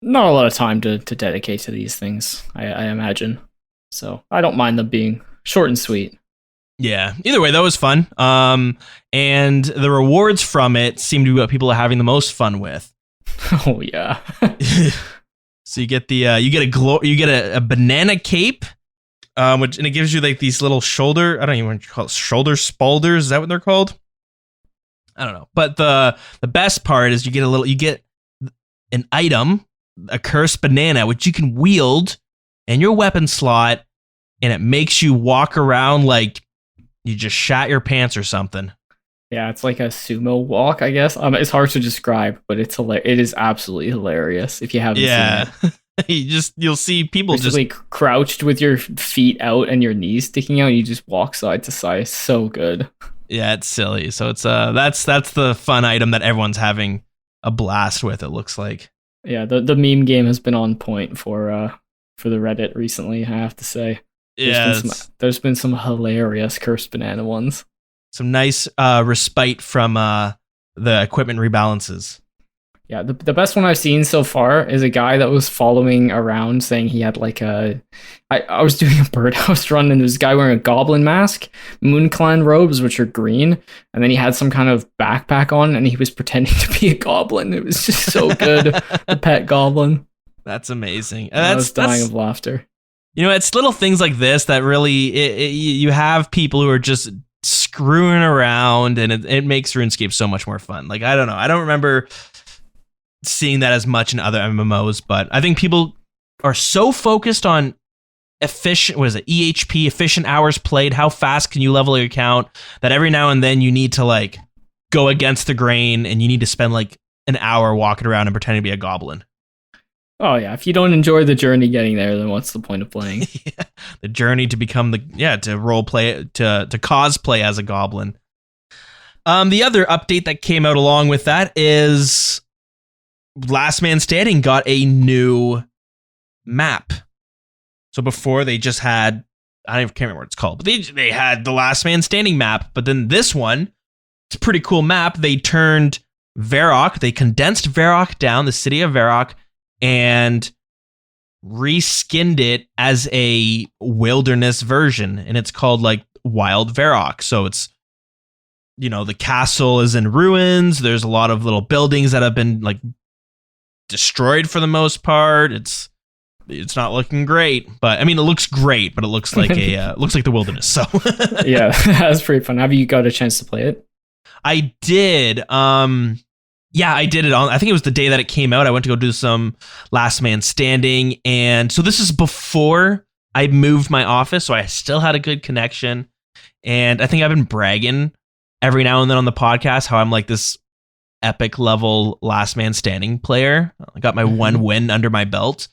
S4: not a lot of time to dedicate to these things, I imagine. So I don't mind them being short and sweet.
S3: Yeah, either way, that was fun. And the rewards from it seem to be what people are having the most fun with.
S4: Oh yeah.
S3: So you get a banana cape, and it gives you like these little shoulder. I don't even want to call it shoulder spalders. Is that what they're called? I don't know. But the best part is you get an item, a cursed banana, which you can wield in your weapon slot, and it makes you walk around like you just shat your pants or something.
S4: Yeah, it's like a sumo walk, I guess. It's hard to describe, but it is absolutely hilarious if you haven't seen it.
S3: You'll see people
S4: basically just crouched with your feet out and your knees sticking out. You just walk side to side. So good.
S3: Yeah, it's silly. So it's that's the fun item that everyone's having a blast with. It looks like. Yeah,
S4: the meme game has been on point for the Reddit recently, I have to say. There's been some hilarious cursed banana ones.
S3: Some nice respite from the equipment rebalances.
S4: Yeah, the best one I've seen so far is a guy that was following around saying he had like I was doing a birdhouse run, and there's a guy wearing a goblin mask, Moon Clan robes, which are green, and then he had some kind of backpack on, and he was pretending to be a goblin. It was just so good. The pet goblin.
S3: That's amazing.
S4: I was dying of laughter.
S3: You know, it's little things like this that really you have people who are just screwing around, and it makes RuneScape so much more fun. Like, I don't know. I don't remember seeing that as much in other MMOs, but I think people are so focused on EHP, efficient hours played, how fast can you level your account, that every now and then you need to like go against the grain and you need to spend like an hour walking around and pretending to be a goblin.
S4: Oh yeah, if you don't enjoy the journey getting there, then what's the point of playing?
S3: Yeah, the journey to become to role play, to cosplay as a goblin. The other update that came out along with that is Last Man Standing got a new map. So before they just had, can't remember what it's called, but they had the Last Man Standing map. But then this one, it's a pretty cool map. They turned Varrock, they condensed Varrock down, the city of Varrock, and reskinned it as a wilderness version. And it's called like Wild Varrock. So it's, the castle is in ruins. There's a lot of little buildings that have been like destroyed for the most part. It's not looking great, but I mean, it looks great, but it looks like looks like the wilderness. So
S4: yeah, that's pretty fun. Have you got a chance to play it?
S3: I did. Yeah, I did it on, I think it was the day that it came out. I went to go do some Last Man Standing. And so this is before I moved my office. So I still had a good connection. And I think I've been bragging every now and then on the podcast how I'm like this epic level Last Man Standing player. I got my one win under my belt.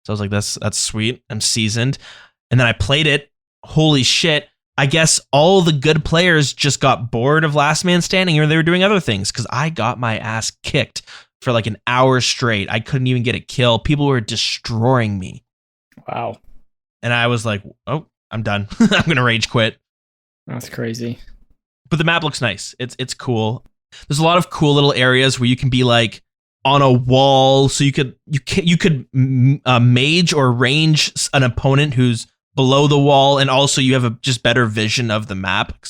S3: So I was like, that's sweet. I'm seasoned. And then I played it. Holy shit. I guess all the good players just got bored of Last Man Standing, or they were doing other things, because I got my ass kicked for like an hour straight. I couldn't even get a kill. People were destroying me.
S4: Wow.
S3: And I was like, oh, I'm done. I'm going to rage quit.
S4: That's crazy.
S3: But the map looks nice. It's cool. There's a lot of cool little areas where you can be like on a wall, so you could mage or range an opponent who's below the wall, and also you have a just better vision of the map.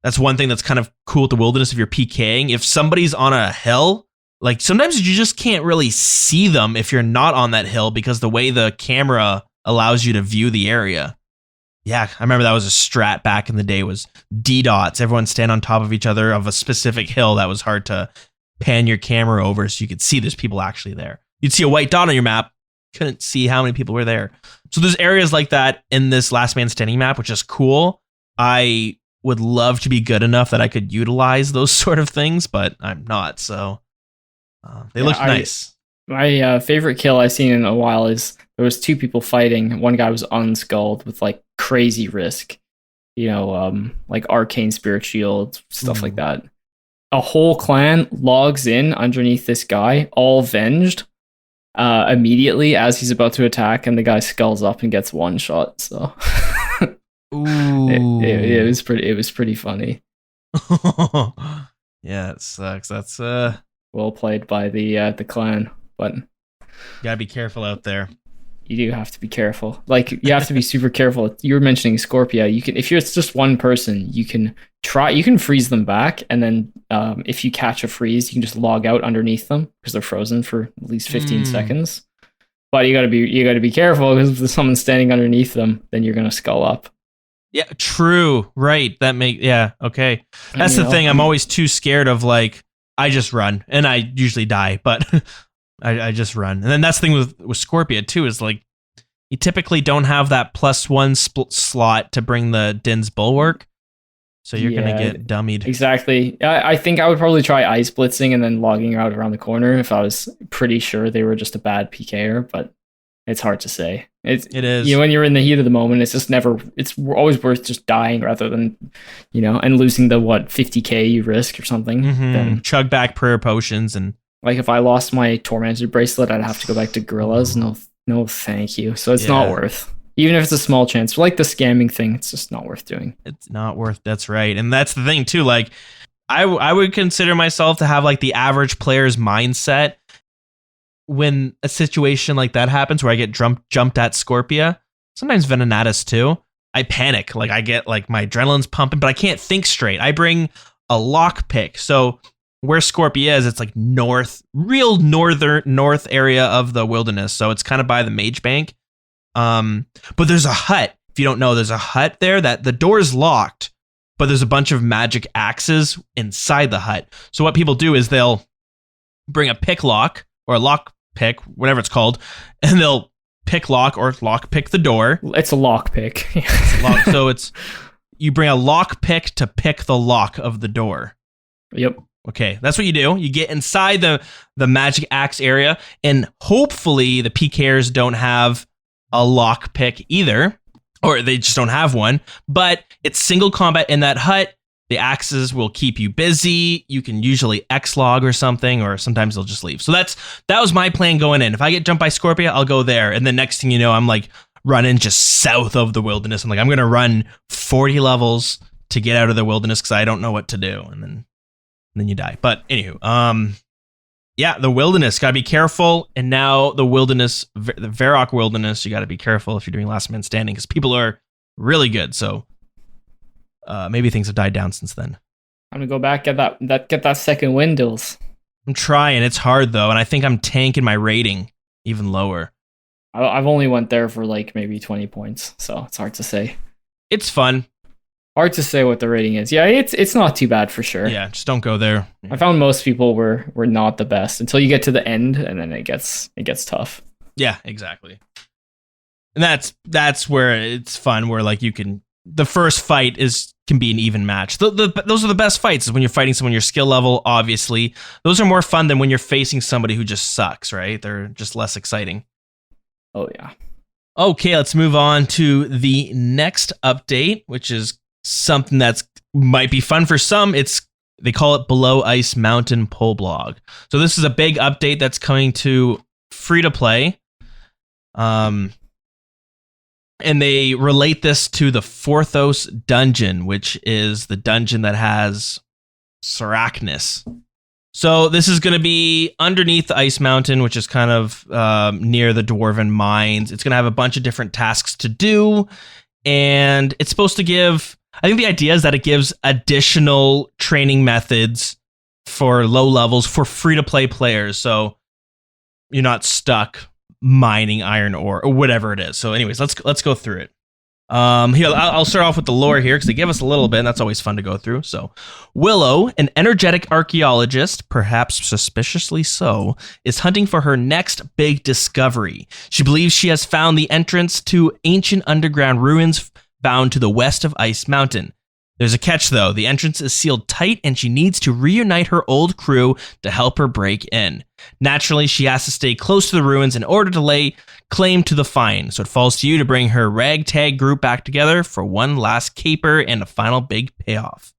S3: That's one thing that's kind of cool with the wilderness if you're PKing. If somebody's on a hill, like sometimes you just can't really see them if you're not on that hill, because the way the camera allows you to view the area. Yeah, I remember that was a strat back in the day, was D-dots. Everyone stand on top of each other of a specific hill that was hard to pan your camera over so you could see there's people actually there. You'd see a white dot on your map, couldn't see how many people were there. So there's areas like that in this Last Man Standing map, which is cool. I would love to be good enough that I could utilize those sort of things, but I'm not. So they look nice.
S4: My favorite kill I've seen in a while is there was two people fighting. One guy was unskulled with like crazy risk, like arcane spirit shield, stuff like that. A whole clan logs in underneath this guy, all venged, immediately as he's about to attack, and the guy skulls up and gets one shot. So it was pretty funny.
S3: Yeah, it sucks. That's
S4: well played by the clan, but
S3: you gotta be careful out there.
S4: You do have to be careful. Like, you have to be super careful. You were mentioning Scorpia. You can, if it's just one person, you can freeze them back, and then if you catch a freeze, you can just log out underneath them because they're frozen for at least 15 seconds. But you gotta be careful, because if there's someone standing underneath them, then you're gonna skull up.
S3: Yeah, true. Right. Okay. That's the thing. I'm always too scared of, like, I just run, and I usually die, but I just run. And then that's the thing with Scorpia too, is like, you typically don't have that +1 slot to bring the Din's Bulwark. So you're going to get dummied. Exactly.
S4: I think I would probably try ice blitzing and then logging out around the corner if I was pretty sure they were just a bad PKer, but it's hard to say. It is. When you're in the heat of the moment, it's always worth just dying rather than, and losing the 50k you risk or something.
S3: Then chug back prayer potions. And
S4: like, if I lost my tormented bracelet, I'd have to go back to gorillas. No, thank you. So it's not worth. Even if it's a small chance, like the scamming thing, it's just not worth doing.
S3: It's not worth. That's right. And that's the thing too. Like, I would consider myself to have like the average player's mindset when a situation like that happens where I get jumped at Scorpia, sometimes Venenatus too. I panic. Like, I get like my adrenaline's pumping, but I can't think straight. I bring a lockpick. So where Scorpia is, it's like north area of the wilderness. So it's kind of by the Mage Bank. But there's a hut. If you don't know, there's a hut there that the door's locked, but there's a bunch of magic axes inside the hut. So what people do is they'll bring a pick lock or a lock pick, whatever it's called, and they'll pick lock or lock pick the door.
S4: It's a lock pick.
S3: So you bring a lock pick to pick the lock of the door.
S4: Yep.
S3: Okay, that's what you do. You get inside the magic axe area, and hopefully the PKers don't have a lock pick either, or they just don't have one. But it's single combat in that hut. The axes will keep you busy. You can usually X-log or something, or sometimes they'll just leave. So that was my plan going in. If I get jumped by Scorpia, I'll go there. And the next thing you know, I'm like running just south of the wilderness. I'm like, I'm going to run 40 levels to get out of the wilderness because I don't know what to do. And then you die. But anywho, yeah, the wilderness, got to be careful. And now the wilderness, the Varrock wilderness, you got to be careful if you're doing last man standing because people are really good. So maybe things have died down since then.
S4: I'm gonna go back, get that second win, Dilz.
S3: I'm trying. It's hard though, and I think I'm tanking my rating even lower.
S4: I've only went there for like maybe 20 points, so it's hard to say.
S3: It's fun.
S4: Hard to say what the rating is. Yeah, it's not too bad for sure.
S3: Yeah, just don't go there.
S4: I found most people were not the best until you get to the end, and then it gets tough.
S3: Yeah, exactly. And that's where it's fun, where like the first fight can be an even match. Those are the best fights, is when you're fighting someone your skill level, obviously. Those are more fun than when you're facing somebody who just sucks, right? They're just less exciting.
S4: Oh, yeah.
S3: Okay, let's move on to the next update, which is something that's might be fun for some. They call it Below Ice Mountain Pole Blog. So this is a big update that's coming to free-to-play. And they relate this to the Forthos dungeon, which is the dungeon that has Sarachnis. So this is going to be underneath the Ice Mountain, which is kind of near the Dwarven Mines. It's going to have a bunch of different tasks to do. And it's supposed to give... I think the idea is that it gives additional training methods for low levels for free-to-play players. So you're not stuck mining iron ore or whatever it is. So anyways, let's go through it. Here, I'll start off with the lore here because they give us a little bit, and that's always fun to go through. So Willow, an energetic archaeologist, perhaps suspiciously so, is hunting for her next big discovery. She believes she has found the entrance to ancient underground ruins found to the west of Ice Mountain. There's a catch, though. The entrance is sealed tight, and she needs to reunite her old crew to help her break in. Naturally, she has to stay close to the ruins in order to lay claim to the find, so it falls to you to bring her ragtag group back together for one last caper and a final big payoff.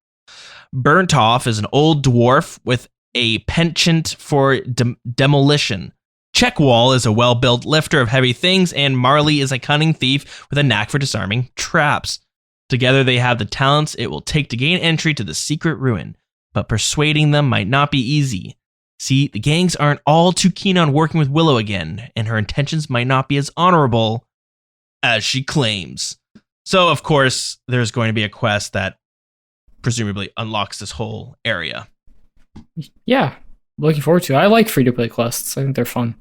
S3: Burntoff is an old dwarf with a penchant for demolition. Checkwall is a well-built lifter of heavy things, and Marley is a cunning thief with a knack for disarming traps. Together, they have the talents it will take to gain entry to the secret ruin, but persuading them might not be easy. See, the gangs aren't all too keen on working with Willow again, and her intentions might not be as honorable as she claims. So, of course, there's going to be a quest that presumably unlocks this whole area.
S4: Yeah, looking forward to it. I like free-to-play quests. I think they're fun.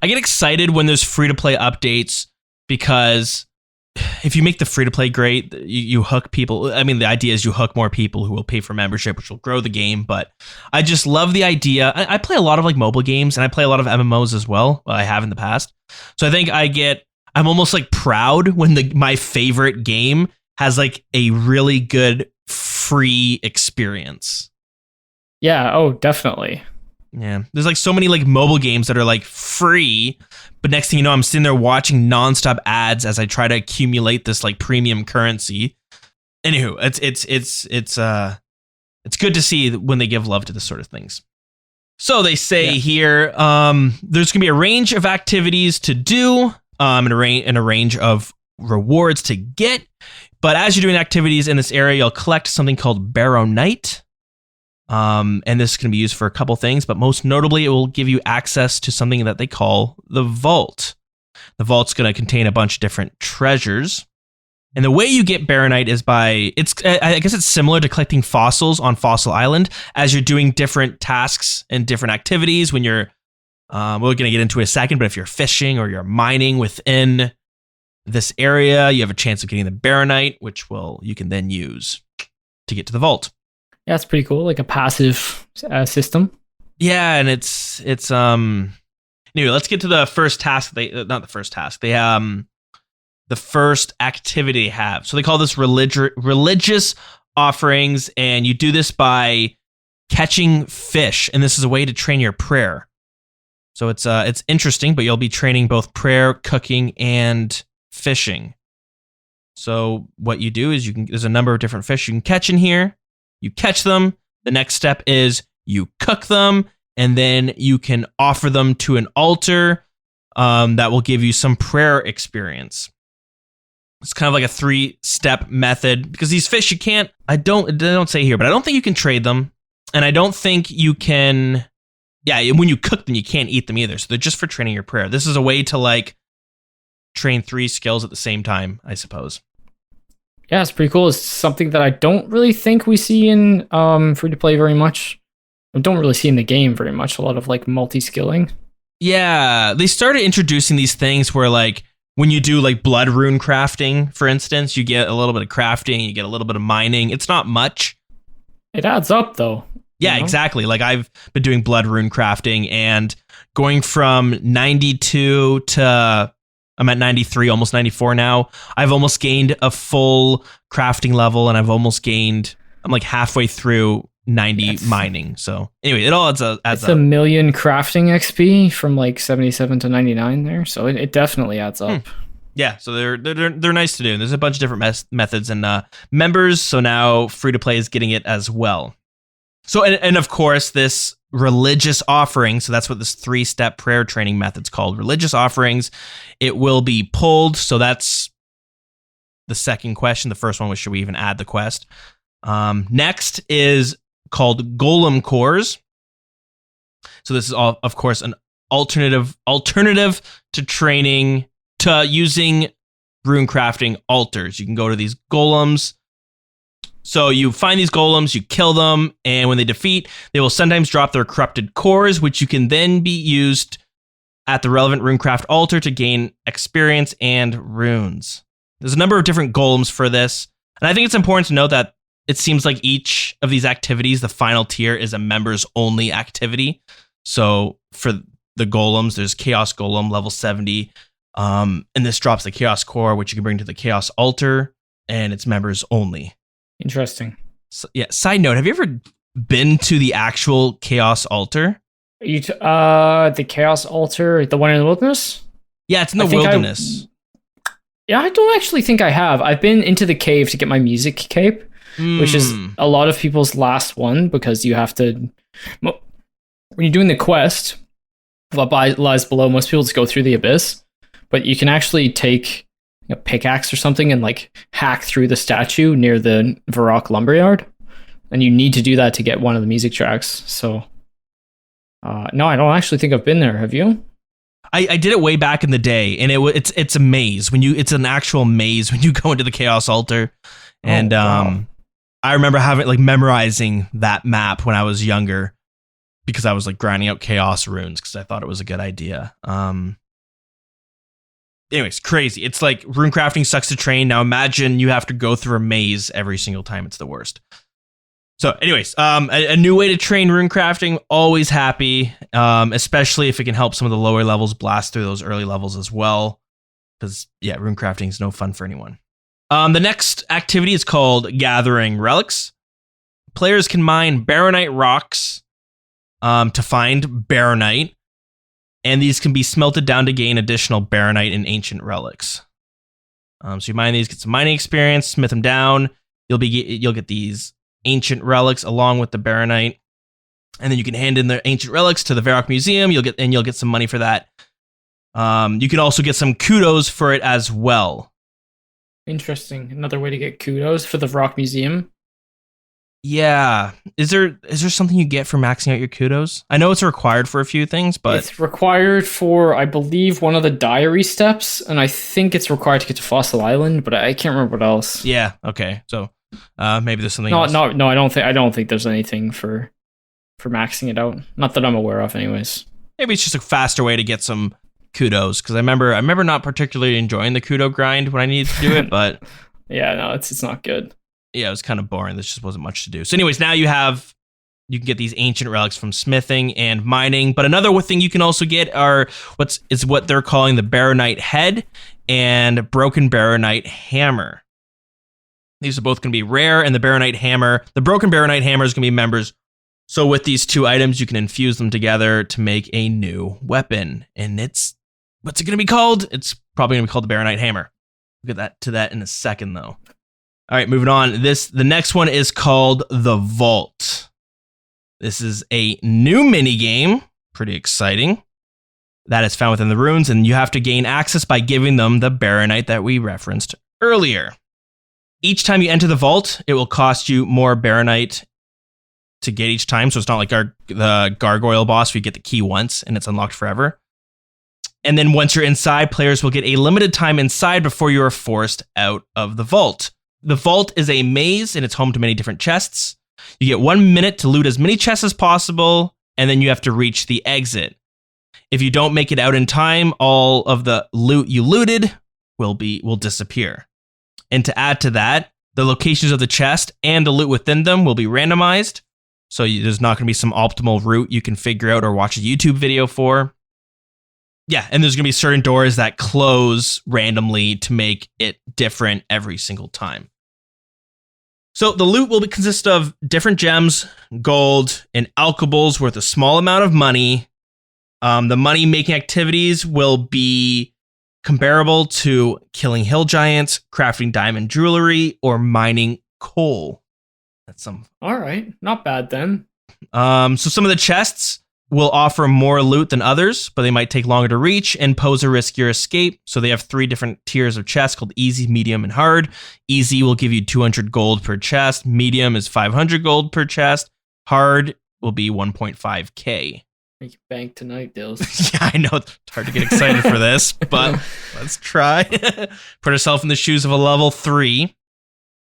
S3: I get excited when there's free-to-play updates because if you make the free-to-play great, you hook people. I mean, the idea is you hook more people who will pay for membership, which will grow the game. But I just love the idea. I play a lot of like mobile games, and I play a lot of MMOs as well. I have in the past. So I think I'm almost like proud when my favorite game has like a really good free experience.
S4: Yeah. Oh, definitely.
S3: Yeah, there's like so many like mobile games that are like free, but next thing you know, I'm sitting there watching nonstop ads as I try to accumulate this like premium currency. Anywho, it's good to see when they give love to this sort of things. So they say here, there's gonna be a range of activities to do, and a range of rewards to get. But as you're doing activities in this area, you'll collect something called Baronite. And this is going to be used for a couple things, but most notably, it will give you access to something that they call the Vault. The Vault's going to contain a bunch of different treasures. And the way you get Baronite is I guess it's similar to collecting fossils on Fossil Island, as you're doing different tasks and different activities when you're, we're going to get into it in a second, but if you're fishing or you're mining within this area, you have a chance of getting the Baronite, which you can then use. to get to the vault.
S4: Yeah, it's pretty cool. Like a passive system.
S3: Yeah, and it's anyway, let's get to the first task. Not the first task. They the first activity they have. So they call this religious offerings, and you do this by catching fish, and this is a way to train your prayer. So it's interesting, but you'll be training both prayer, cooking, and fishing. So what you do is there's a number of different fish you can catch in here. You catch them. The next step is you cook them, and then you can offer them to an altar that will give you some prayer experience. It's kind of like a 3-step method, because these fish you can't, they don't say here, but I don't think you can trade them. And I don't think you can, when you cook them, you can't eat them either. So they're just for training your prayer. This is a way to like train 3 skills at the same time, I suppose.
S4: Yeah, it's pretty cool. It's something that I don't really think we see in free-to-play very much. I don't really see in the game very much. A lot of like multi-skilling.
S3: Yeah, they started introducing these things where like when you do like blood rune crafting, for instance, you get a little bit of crafting, you get a little bit of mining. It's not much.
S4: It adds up though.
S3: Yeah, exactly. Like I've been doing blood rune crafting and going from 92 to I'm at 93, almost 94 now. I've almost gained a full crafting level, and I'm like halfway through 90 mining. So anyway, it all adds up.
S4: It's a million crafting XP from like 77 to 99 there. So it definitely adds up.
S3: Yeah, so they're nice to do. There's a bunch of different methods and members. So now free to play is getting it as well. So and of course this religious offering. So that's what this 3-step prayer training method's called. Religious offerings. It will be pulled. So that's the second question. The first one was, should we even add the quest? Next is called golem cores. So this is all, of course, an alternative to training, to using rune crafting altars. You can go to these golems. So you find these golems, you kill them, and when they defeat, they will sometimes drop their corrupted cores, which you can then be used at the relevant runecraft altar to gain experience and runes. There's a number of different golems for this, and I think it's important to note that it seems like each of these activities, the final tier, is a members-only activity. So for the golems, there's Chaos Golem, level 70, and this drops the Chaos Core, which you can bring to the Chaos Altar, and it's members only.
S4: Interesting.
S3: So, yeah. Side note: have you ever been to the actual Chaos Altar?
S4: The Chaos Altar, the one in the wilderness?
S3: Yeah, it's in the wilderness.
S4: I don't actually think I have. I've been into the cave to get my music cape, which is a lot of people's last one, because you have to. When you're doing the quest, what lies below, most people just go through the abyss, but you can actually take a pickaxe or something and like hack through the statue near the Varrock lumberyard, and you need to do that to get one of the music tracks. So no, I don't actually think I've been there. Have you?
S3: I did it way back in the day, and it's a maze. It's an actual maze when you go into the Chaos Altar, and wow. I remember memorizing that map when I was younger, because I was like grinding out chaos runes because I thought it was a good idea. Anyways, crazy. It's like rune crafting sucks to train. Now imagine you have to go through a maze every single time. It's the worst. So anyways, a new way to train rune crafting, always happy, especially if it can help some of the lower levels blast through those early levels as well. Because yeah, rune crafting is no fun for anyone. The next activity is called Gathering Relics. Players can mine baronite rocks to find baronite, and these can be smelted down to gain additional baronite and ancient relics. So you mine these, get some mining experience, smith them down. You'll get these ancient relics along with the baronite, and then you can hand in the ancient relics to the Varrock Museum. You'll get some money for that. You can also get some kudos for it as well.
S4: Interesting. Another way to get kudos for the Varrock Museum.
S3: Yeah. Is there something you get for maxing out your kudos? I know it's required for a few things, but
S4: it's required for, I believe, one of the diary steps, and I think it's required to get to Fossil Island, but I can't remember what else.
S3: Yeah. Okay. So maybe there's something else.
S4: No, I don't think there's anything for maxing it out. Not that I'm aware of, anyways.
S3: Maybe it's just a faster way to get some kudos, because I remember not particularly enjoying the kudo grind when I needed to do it, but
S4: yeah, no, it's not good.
S3: Yeah, it was kind of boring. There just wasn't much to do. So anyways, now you can get these ancient relics from smithing and mining. But another thing you can also get are what they're calling the Baronite head and broken Baronite hammer. These are both going to be rare, and the broken Baronite hammer is going to be members. So with these two items, you can infuse them together to make a new weapon. And what's it going to be called? It's probably going to be called the Baronite hammer. We'll get to that in a second, though. All right, moving on. The next one is called the Vault. This is a new mini game, pretty exciting, that is found within the runes, and you have to gain access by giving them the Baronite that we referenced earlier. Each time you enter the vault, it will cost you more Baronite to get each time, so it's not like the Gargoyle boss where you get the key once and it's unlocked forever. And then once you're inside, players will get a limited time inside before you are forced out of the vault. The vault is a maze, and it's home to many different chests. You get 1 minute to loot as many chests as possible, and then you have to reach the exit. If you don't make it out in time, all of the loot you looted will disappear. And to add to that, the locations of the chest and the loot within them will be randomized. So there's not going to be some optimal route you can figure out or watch a YouTube video for. Yeah, and there's going to be certain doors that close randomly to make it different every single time. So the loot will consist of different gems, gold, and alcohols worth a small amount of money. The money-making activities will be comparable to killing hill giants, crafting diamond jewelry, or mining coal.
S4: All right, not bad then.
S3: So some of the chests will offer more loot than others, but they might take longer to reach and pose a riskier escape. So they have 3 different tiers of chests called easy, medium, and hard. Easy will give you 200 gold per chest. Medium is 500 gold per chest. Hard will be 1.5k.
S4: Make it bank tonight, Dilz.
S3: Yeah, I know it's hard to get excited for this, but let's try. Put yourself in the shoes of a level 3.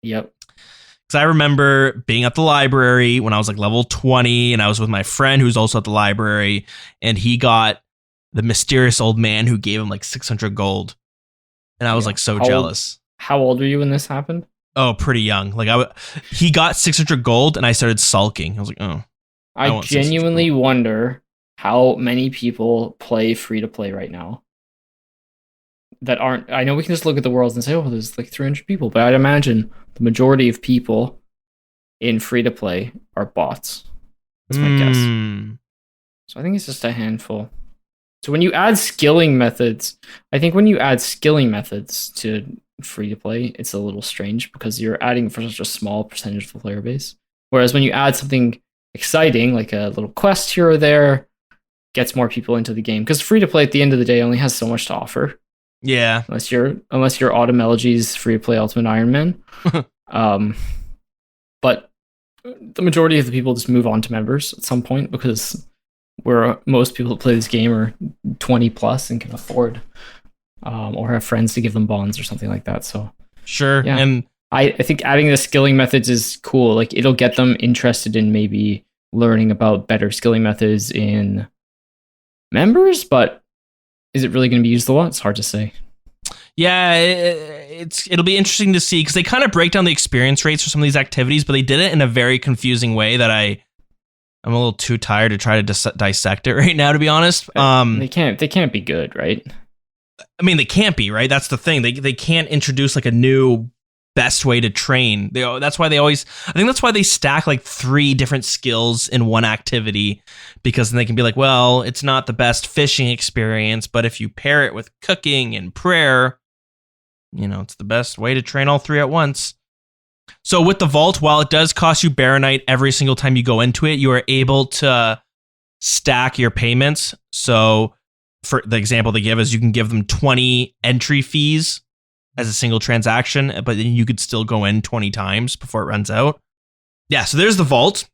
S4: Yep.
S3: Because I remember being at the library when I was like level 20, and I was with my friend who's also at the library, and he got the mysterious old man who gave him like 600 gold. And I was like so jealous.
S4: How old were you when this happened?
S3: Oh, pretty young. Like he got 600 gold and I started sulking. I was like, oh.
S4: I genuinely wonder how many people play free to play right now that aren't. I know we can just look at the worlds and say, oh, there's like 300 people, but I'd imagine the majority of people in free to play are bots. That's my guess. So I think it's just a handful. So when you add skilling methods, I think when you add skilling methods to free to play, it's a little strange because you're adding for such a small percentage of the player base. Whereas when you add something exciting, like a little quest here or there, gets more people into the game. Because free to play at the end of the day only has so much to offer.
S3: Yeah.
S4: Unless you're Autumn Elegy's free to play Ultimate Iron Man. But the majority of the people just move on to members at some point because most people that play this game are 20 plus and can afford or have friends to give them bonds or something like that. So
S3: sure.
S4: Yeah.
S3: And
S4: I think adding the skilling methods is cool. Like it'll get them interested in maybe learning about better skilling methods in members, but is it really going to be used a lot? It's hard to say.
S3: Yeah, it'll be interesting to see because they kind of break down the experience rates for some of these activities, but they did it in a very confusing way that I'm a little too tired to try to dissect it right now, to be honest.
S4: They can't be good, right?
S3: I mean, they can't be, right? That's the thing. They can't introduce like a new best way to train. That's why they stack like 3 different skills in one activity, because then they can be like, well, it's not the best fishing experience, but if you pair it with cooking and prayer, it's the best way to train all 3 at once. So with the vault, while it does cost you Baronite every single time you go into it, you are able to stack your payments. So for the example they give is you can give them 20 entry fees as a single transaction, but then you could still go in 20 times before it runs out. Yeah, so there's the vault.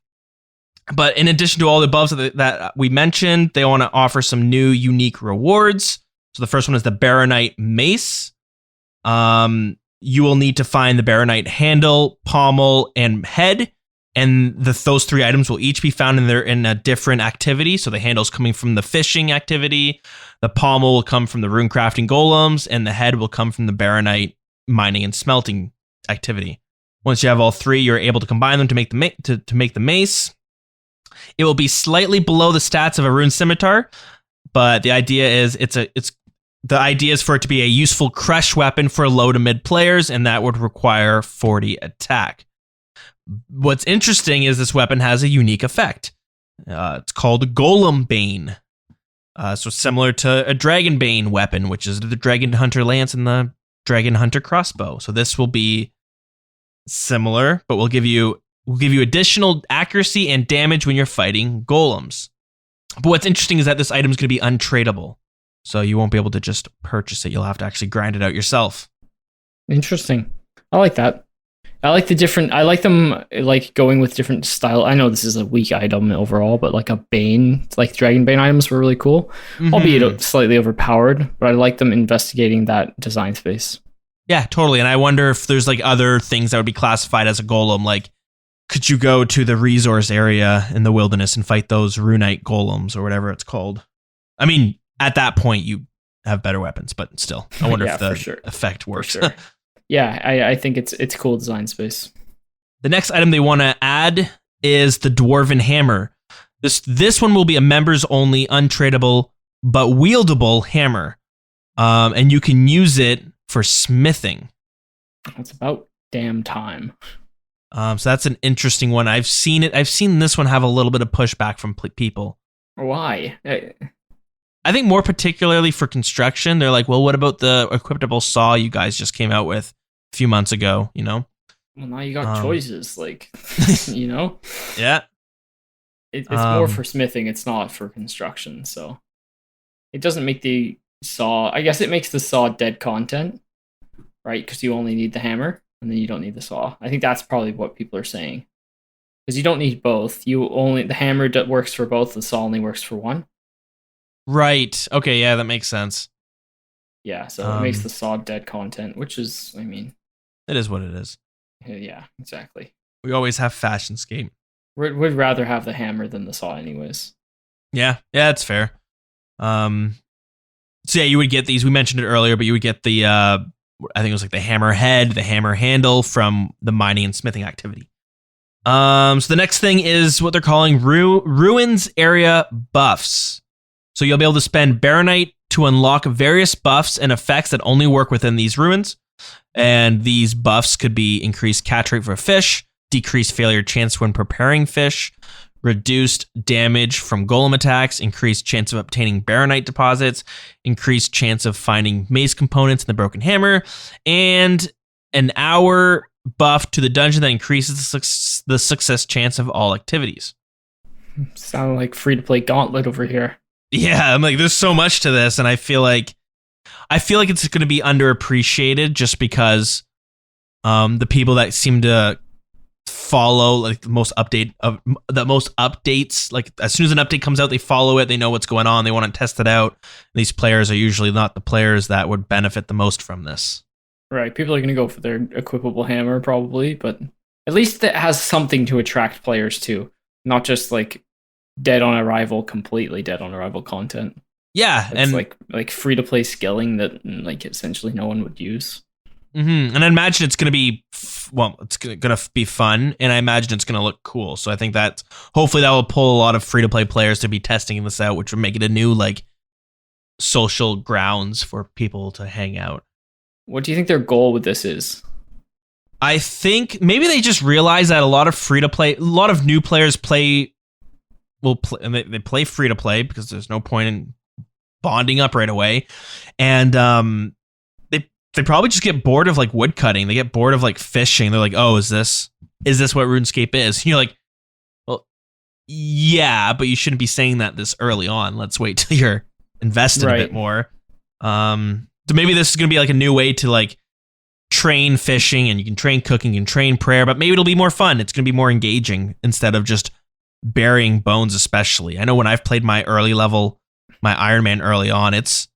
S3: But in addition to all the above that we mentioned, they want to offer some new unique rewards. So the first one is the Baronite Mace. You will need to find the Baronite handle, pommel, and head. And those 3 items will each be found in a different activity. So the handle's coming from the fishing activity, the pommel will come from the rune crafting golems, and the head will come from the Baronite mining and smelting activity. Once you have all three, you're able to combine them to make the mace. It will be slightly below the stats of a rune scimitar, but the idea is the idea is for it to be a useful crush weapon for low to mid players, and that would require 40 attack. What's interesting is this weapon has a unique effect. It's called Golem Bane. So similar to a Dragon Bane weapon, which is the Dragon Hunter Lance and the Dragon Hunter Crossbow. So this will be similar, but we'll give you additional accuracy and damage when you're fighting golems. But what's interesting is that this item is going to be untradeable. So you won't be able to just purchase it. You'll have to actually grind it out yourself.
S4: Interesting. I like that. I like them like going with different style. I know this is a weak item overall, but like a Bane, like Dragon Bane items were really cool. Albeit slightly overpowered, but I like them investigating that design space.
S3: Yeah, totally. And I wonder if there's like other things that would be classified as a golem. Like, could you go to the resource area in the wilderness and fight those runite golems or whatever it's called? I mean, at that point, you have better weapons, but still, I wonder if the effect works.
S4: For sure. Yeah, I think it's cool design space.
S3: The next item they want to add is the Dwarven Hammer. This one will be a members only, untradeable, but wieldable hammer. And you can use it for smithing.
S4: It's about damn time.
S3: So that's an interesting one. I've seen this one have a little bit of pushback from people.
S4: Why?
S3: I think more particularly for construction, they're like, well, what about the equipable saw you guys just came out with a few months ago, you know?
S4: Well, now you got choices, like, you know?
S3: Yeah.
S4: It's more for smithing, it's not for construction, so it doesn't make the saw, I guess it makes the saw dead content, right? Because you only need the hammer, and then you don't need the saw. I think that's probably what people are saying. Because you don't need both. The hammer works for both, the saw only works for one.
S3: Right. Okay, yeah, that makes sense.
S4: Yeah, so it makes the saw dead content, which is, I mean...
S3: It is what it is.
S4: Yeah, exactly.
S3: We always have Fashionscape.
S4: We'd rather have the hammer than the saw anyways.
S3: Yeah, that's fair. So yeah, you would get these, we mentioned it earlier, but you would get the, I think it was like the hammer head, the hammer handle from the mining and smithing activity. So the next thing is what they're calling ruins area buffs. So you'll be able to spend Baronite to unlock various buffs and effects that only work within these ruins. And these buffs could be increased catch rate for fish, decreased failure chance when preparing fish, reduced damage from golem attacks, increased chance of obtaining Baronite deposits, increased chance of finding mace components in the broken hammer, and an hour buff to the dungeon that increases the success chance of all activities.
S4: Sound like free-to-play Gauntlet over here.
S3: Yeah, I'm like, there's so much to this, and I feel like it's going to be underappreciated just because the people that seem to follow like the most updates, like as soon as an update comes out, they follow it, they know what's going on, they want to test it out. These players are usually not the players that would benefit the most from this. Right,
S4: people are going to go for their equipable hammer probably, but at least it has something to attract players to, not just like completely dead on arrival content.
S3: Yeah,
S4: it's
S3: and
S4: like free to play skilling that like essentially no one would use.
S3: And I imagine it's going to be it's going to be fun, and I imagine it's going to look cool. So I think that hopefully that will pull a lot of free to play players to be testing this out, which would make it a new like social grounds for people to hang out.
S4: What do you think their goal with this is?
S3: I think maybe they just realize that a lot of new players play free to play because there's no point in bonding up right away, and they probably just get bored of like wood cutting. They get bored of like fishing. They're like, oh, is this what RuneScape is? And you're like, well, yeah, but you shouldn't be saying that this early on. Let's wait till you're invested a bit more. So maybe this is gonna be like a new way to like train fishing, and you can train cooking and train prayer, but maybe it'll be more fun. It's gonna be more engaging instead of just burying bones. Especially, I know when I've played my Iron Man early on, it's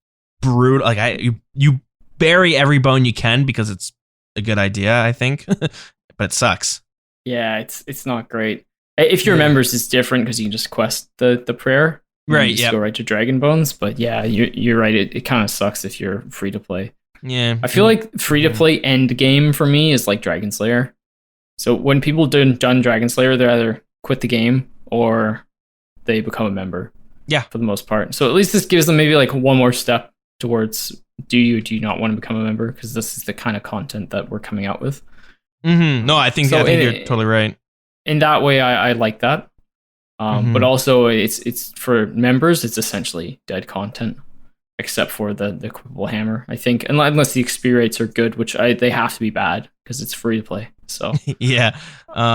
S3: brutal. Like you bury every bone you can because it's a good idea, I think, but it sucks.
S4: Yeah, it's not great. If you're members, it's different because you can just quest the prayer,
S3: right?
S4: Yeah, go right to Dragon Bones. But yeah, you're right. It kind of sucks if you're free to play.
S3: Yeah,
S4: I feel like free to play end game for me is like Dragon Slayer. So when people done Dragon Slayer, they either quit the game or they become a member.
S3: Yeah.
S4: For the most part. So at least this gives them maybe like one more step towards do you not want to become a member? Because this is the kind of content that we're coming out with.
S3: Mm-hmm. No, I think you're totally right. In
S4: that way, I like that. But also, it's for members, it's essentially dead content, except for the equipable hammer, I think, unless the XP rates are good, which they have to be bad because it's free to play. So
S3: yeah,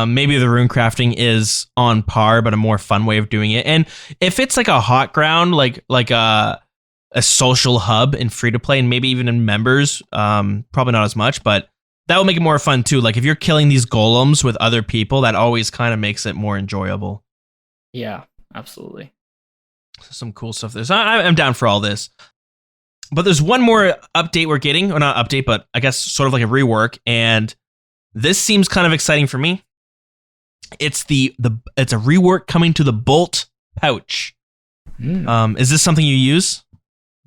S3: maybe the rune crafting is on par, but a more fun way of doing it. And if it's like a hot ground, like a social hub in free to play, and maybe even in members, probably not as much, but that will make it more fun too. Like if you're killing these golems with other people, that always kind of makes it more enjoyable.
S4: Yeah, absolutely.
S3: Some cool stuff there. So I'm down for all this. But there's one more update we're getting, or not update, but I guess sort of like a rework, and this seems kind of exciting for me. It's it's a rework coming to the bolt pouch. Is this something you use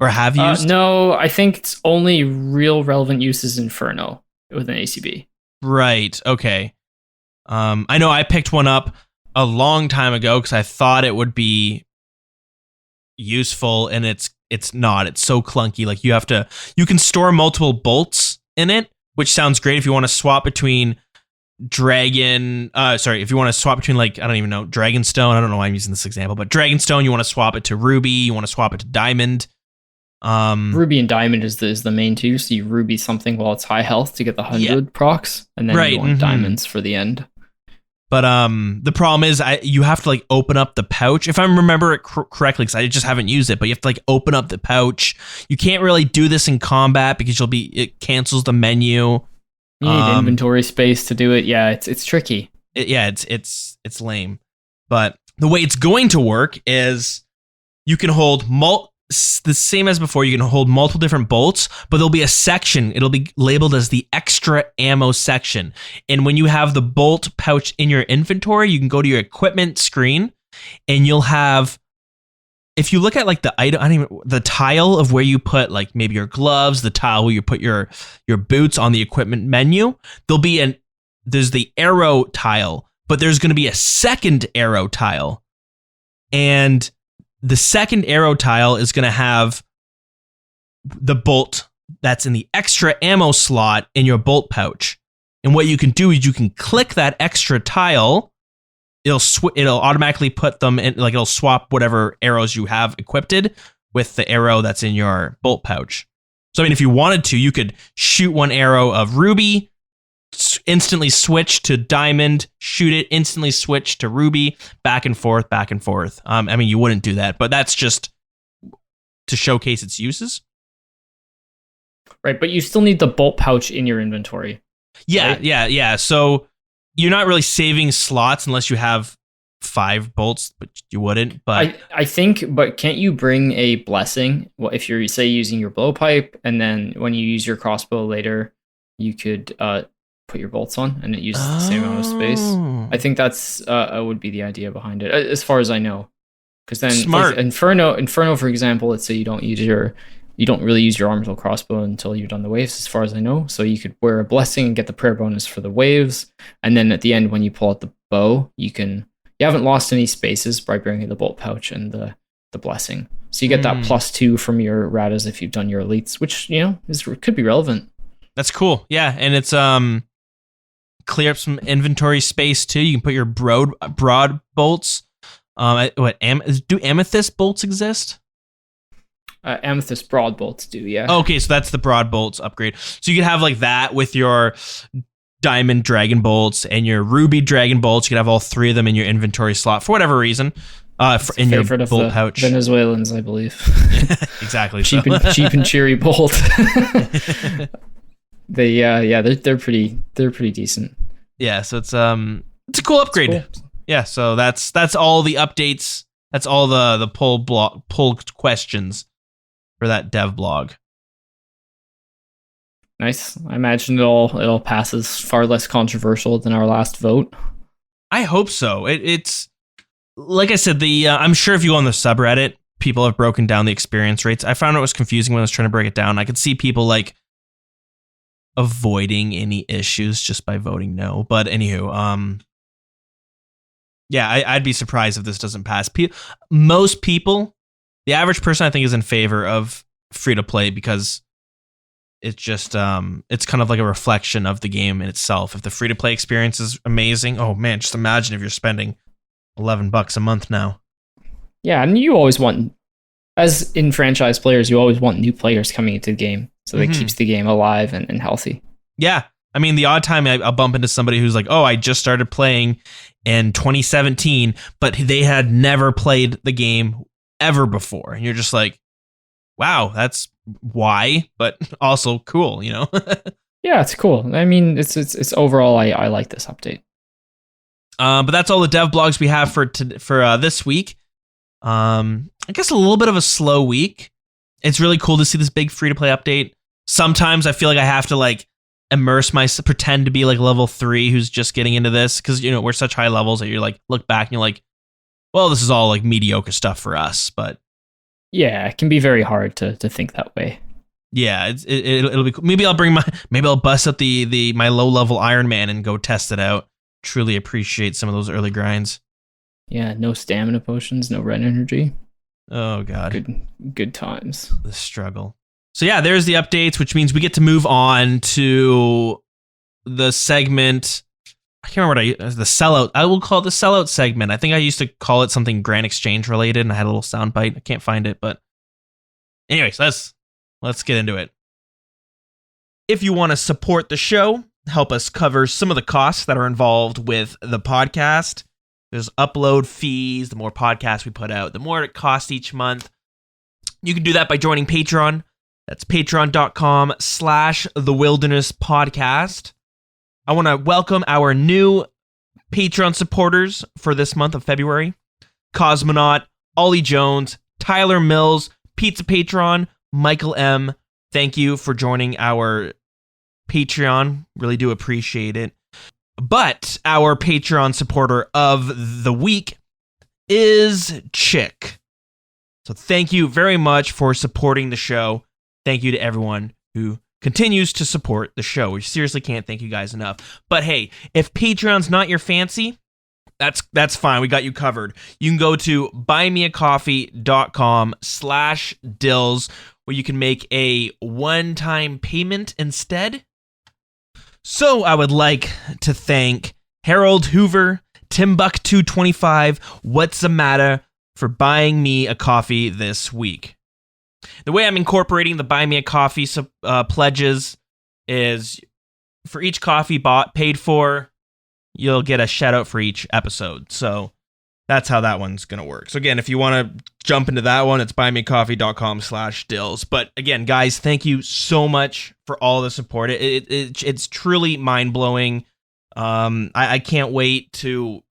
S3: or have used?
S4: No, I think it's only real relevant use is Inferno with an ACB.
S3: Right. Okay. I know I picked one up a long time ago because I thought it would be useful, and it's not. It's so clunky. Like you can store multiple bolts in it, which sounds great if you want to swap between if you want to swap between, like, I don't even know, Dragonstone. I don't know why I'm using this example, but Dragonstone, you want to swap it to Ruby, you want to swap it to Diamond.
S4: Ruby and Diamond is the main two. So you Ruby something while it's high health to get the 100 procs, and then you want Diamonds for the end.
S3: But the problem is you have to like open up the pouch. If I remember it correctly, because I just haven't used it, but you have to like open up the pouch. You can't really do this in combat because it cancels the menu.
S4: You need inventory space to do it. Yeah, it's tricky.
S3: It's lame. But the way it's going to work is you can hold the same as before. You can hold multiple different bolts, but there'll be a section. It'll be labeled as the extra ammo section. And when you have the bolt pouch in your inventory, you can go to your equipment screen, and you'll have, if you look at like the tile of where you put like maybe your gloves, the tile where you put your boots on the equipment menu, there's the arrow tile, but there's going to be a second arrow tile. And the second arrow tile is going to have the bolt that's in the extra ammo slot in your bolt pouch. And what you can do is you can click that extra tile. It'll automatically put them in, like it'll swap whatever arrows you have equipped with the arrow that's in your bolt pouch. So I mean, if you wanted to, you could shoot one arrow of Ruby, instantly switch to Diamond, shoot it, instantly switch to Ruby, back and forth, back and forth. I mean, you wouldn't do that, but that's just to showcase its uses.
S4: Right, but you still need the bolt pouch in your inventory.
S3: Yeah,
S4: right?
S3: yeah. So you're not really saving slots unless you have 5 bolts, but you wouldn't. But
S4: I think, but can't you bring a blessing? Well, if you're, say, using your blowpipe, and then when you use your crossbow later, you could put your bolts on, and it uses the same amount of space. I think that's would be the idea behind it, as far as I know. Because then,
S3: smart.
S4: Like Inferno, for example, let's say you don't really use your orbital crossbow until you've done the waves, as far as I know. So you could wear a blessing and get the prayer bonus for the waves, and then at the end, when you pull out the bow, you haven't lost any spaces by bringing the bolt pouch and the blessing. So you get that +2 from your radas if you've done your elites, which could be relevant.
S3: That's cool. Yeah, and it's clear up some inventory space too. You can put your broad bolts. Do amethyst bolts exist?
S4: Amethyst broad bolts do, yeah.
S3: Okay, so that's the broad bolts upgrade. So you could have like that with your diamond dragon bolts and your ruby dragon bolts. You could have all 3 of them in your inventory slot for whatever reason. In your bolt pouch.
S4: Venezuelans, I believe.
S3: Exactly.
S4: cheap and cheery bolt. They're pretty decent.
S3: Yeah, so it's a cool upgrade. Cool. Yeah, so that's all the updates. That's all the poll questions for that dev blog.
S4: Nice. I imagine it'll pass as far less controversial than our last vote.
S3: I hope so. It's like I said, I'm sure if you go on the subreddit, people have broken down the experience rates. I found it was confusing when I was trying to break it down. I could see people like avoiding any issues just by voting no. But anywho, yeah, I'd be surprised if this doesn't pass. Most people, the average person, I think, is in favor of free to play because it's just it's kind of like a reflection of the game in itself. If the free to play experience is amazing, oh man, just imagine if you're spending $11 a month now.
S4: Yeah, and you always want, as in franchise players, you always want new players coming into the game, so it keeps the game alive and healthy.
S3: Yeah, I mean, the odd time I'll bump into somebody who's like, oh, I just started playing in 2017, but they had never played the game ever before, and you're just like, wow, that's why, but also cool, you know?
S4: Yeah, it's cool. I mean, it's overall, I like this update.
S3: But that's all the dev blogs we have for this week. I guess a little bit of a slow week. It's really cool to see this big free to play update. Sometimes I feel like I have to like pretend to be like level 3 who's just getting into this, because, you know, we're such high levels that you're like, look back and you're like, well, this is all like mediocre stuff for us. But
S4: yeah, it can be very hard to think that way.
S3: Yeah, it'll be cool. Maybe I'll bust up my low level Iron Man and go test it out. Truly appreciate some of those early grinds.
S4: Yeah, no stamina potions, no red energy.
S3: Oh god,
S4: good times.
S3: The struggle. So yeah, there's the updates, which means we get to move on to the segment. I can't remember the sellout. I will call it the sellout segment. I think I used to call it something Grand Exchange related, and I had a little sound bite. I can't find it, but anyways, let's get into it. If you want to support the show, help us cover some of the costs that are involved with the podcast. There's upload fees. The more podcasts we put out, the more it costs each month. You can do that by joining Patreon. That's patreon.com/thewildernesspodcast. I want to welcome our new Patreon supporters for this month of February. Cosmonaut, Ollie Jones, Tyler Mills, Pizza Patron, Michael M. Thank you for joining our Patreon. Really do appreciate it. But our Patreon supporter of the week is Chick. So thank you very much for supporting the show. Thank you to everyone who continues to support the show. We seriously can't thank you guys enough. But hey, if Patreon's not your fancy, that's fine. We got you covered. You can go to buymeacoffee.com/Dilz, where you can make a one-time payment instead. So I would like to thank Harold Hoover, Timbuk225, What's the Matter, for buying me a coffee this week. The way I'm incorporating the Buy Me a Coffee pledges is for each coffee paid for, you'll get a shout out for each episode. So that's how that one's going to work. So again, if you want to jump into that one, it's buymeacoffee.com/Dilz. But again, guys, thank you so much for all the support. It's truly mind blowing. I can't wait to